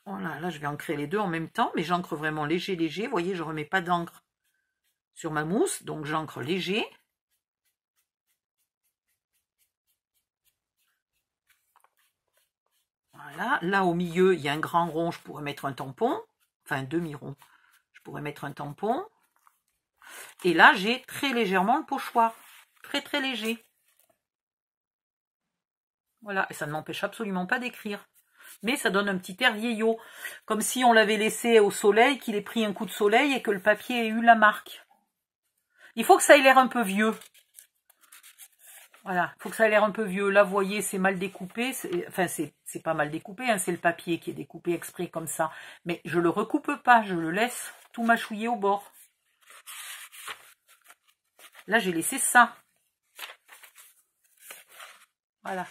Voilà, là, je vais ancrer les deux en même temps, mais j'ancre vraiment léger, léger. Vous voyez, je ne remets pas d'encre sur ma mousse, donc j'ancre léger. Voilà, là au milieu, il y a un grand rond, je pourrais mettre un tampon, enfin un demi-rond, je pourrais mettre un tampon. Et là, j'ai très légèrement le pochoir, très très léger. Voilà, et ça ne m'empêche absolument pas d'écrire. Mais ça donne un petit air vieillot, comme si on l'avait laissé au soleil, qu'il ait pris un coup de soleil et que le papier ait eu la marque. Il faut que ça ait l'air un peu vieux. Voilà, il faut que ça ait l'air un peu vieux. Là, vous voyez, c'est mal découpé. Enfin, c'est pas mal découpé, hein, c'est le papier qui est découpé exprès comme ça. Mais je le recoupe pas, je le laisse tout mâchouiller au bord. Là, j'ai laissé ça. Voilà.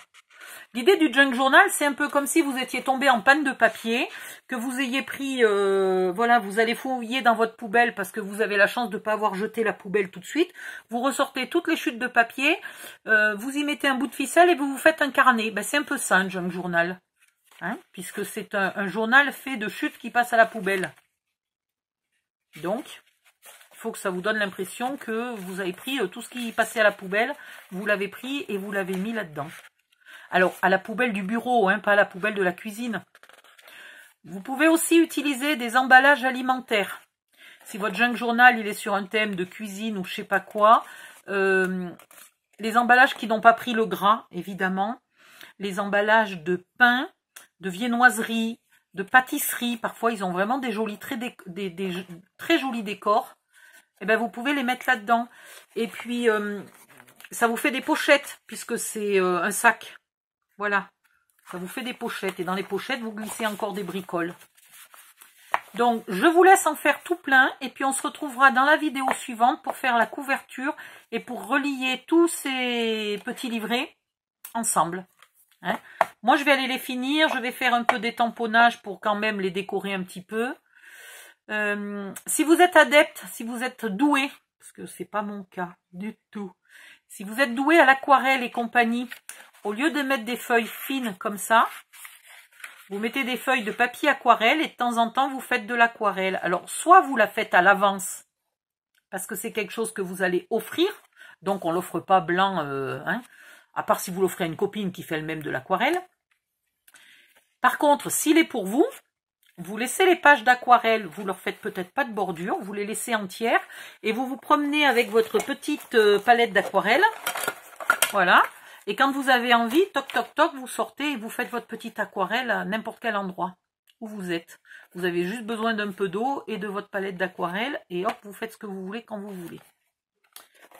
L'idée du junk journal, c'est un peu comme si vous étiez tombé en panne de papier, que vous ayez pris, voilà, vous allez fouiller dans votre poubelle parce que vous avez la chance de ne pas avoir jeté la poubelle tout de suite. Vous ressortez toutes les chutes de papier, vous y mettez un bout de ficelle et vous vous faites un carnet. Ben, c'est un peu ça, un junk journal, hein, puisque c'est un journal fait de chutes qui passent à la poubelle. Donc, il faut que ça vous donne l'impression que vous avez pris tout ce qui passait à la poubelle, vous l'avez pris et vous l'avez mis là-dedans. Alors, à la poubelle du bureau, hein, pas à la poubelle de la cuisine. Vous pouvez aussi utiliser des emballages alimentaires. Si votre junk journal il est sur un thème de cuisine ou je sais pas quoi, les emballages qui n'ont pas pris le gras, évidemment, les emballages de pain, de viennoiserie, de pâtisserie, parfois ils ont vraiment des jolis, très jolis décors, et ben vous pouvez les mettre là-dedans. Et puis, ça vous fait des pochettes, puisque c'est un sac. Voilà, ça vous fait des pochettes. Et dans les pochettes, vous glissez encore des bricoles. Donc, je vous laisse en faire tout plein. Et puis, on se retrouvera dans la vidéo suivante pour faire la couverture et pour relier tous ces petits livrets ensemble. Hein. Moi, je vais aller les finir. Je vais faire un peu d'étamponnage pour quand même les décorer un petit peu. Si vous êtes adepte, si vous êtes doué, parce que c'est pas mon cas du tout. Si vous êtes doué à l'aquarelle et compagnie, au lieu de mettre des feuilles fines comme ça, vous mettez des feuilles de papier aquarelle et de temps en temps, vous faites de l'aquarelle. Alors, soit vous la faites à l'avance, parce que c'est quelque chose que vous allez offrir, donc on ne l'offre pas blanc, hein, à part si vous l'offrez à une copine qui fait elle-même de l'aquarelle. Par contre, s'il est pour vous, vous laissez les pages d'aquarelle, vous leur faites peut-être pas de bordure, vous les laissez entières, et vous vous promenez avec votre petite palette d'aquarelle, voilà. Et quand vous avez envie, toc toc toc, vous sortez et vous faites votre petite aquarelle à n'importe quel endroit où vous êtes. Vous avez juste besoin d'un peu d'eau et de votre palette d'aquarelle et hop, vous faites ce que vous voulez quand vous voulez.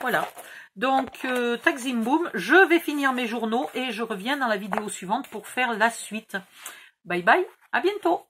Voilà. Donc, tac zim boum, je vais finir mes journaux et je reviens dans la vidéo suivante pour faire la suite. Bye bye, à bientôt.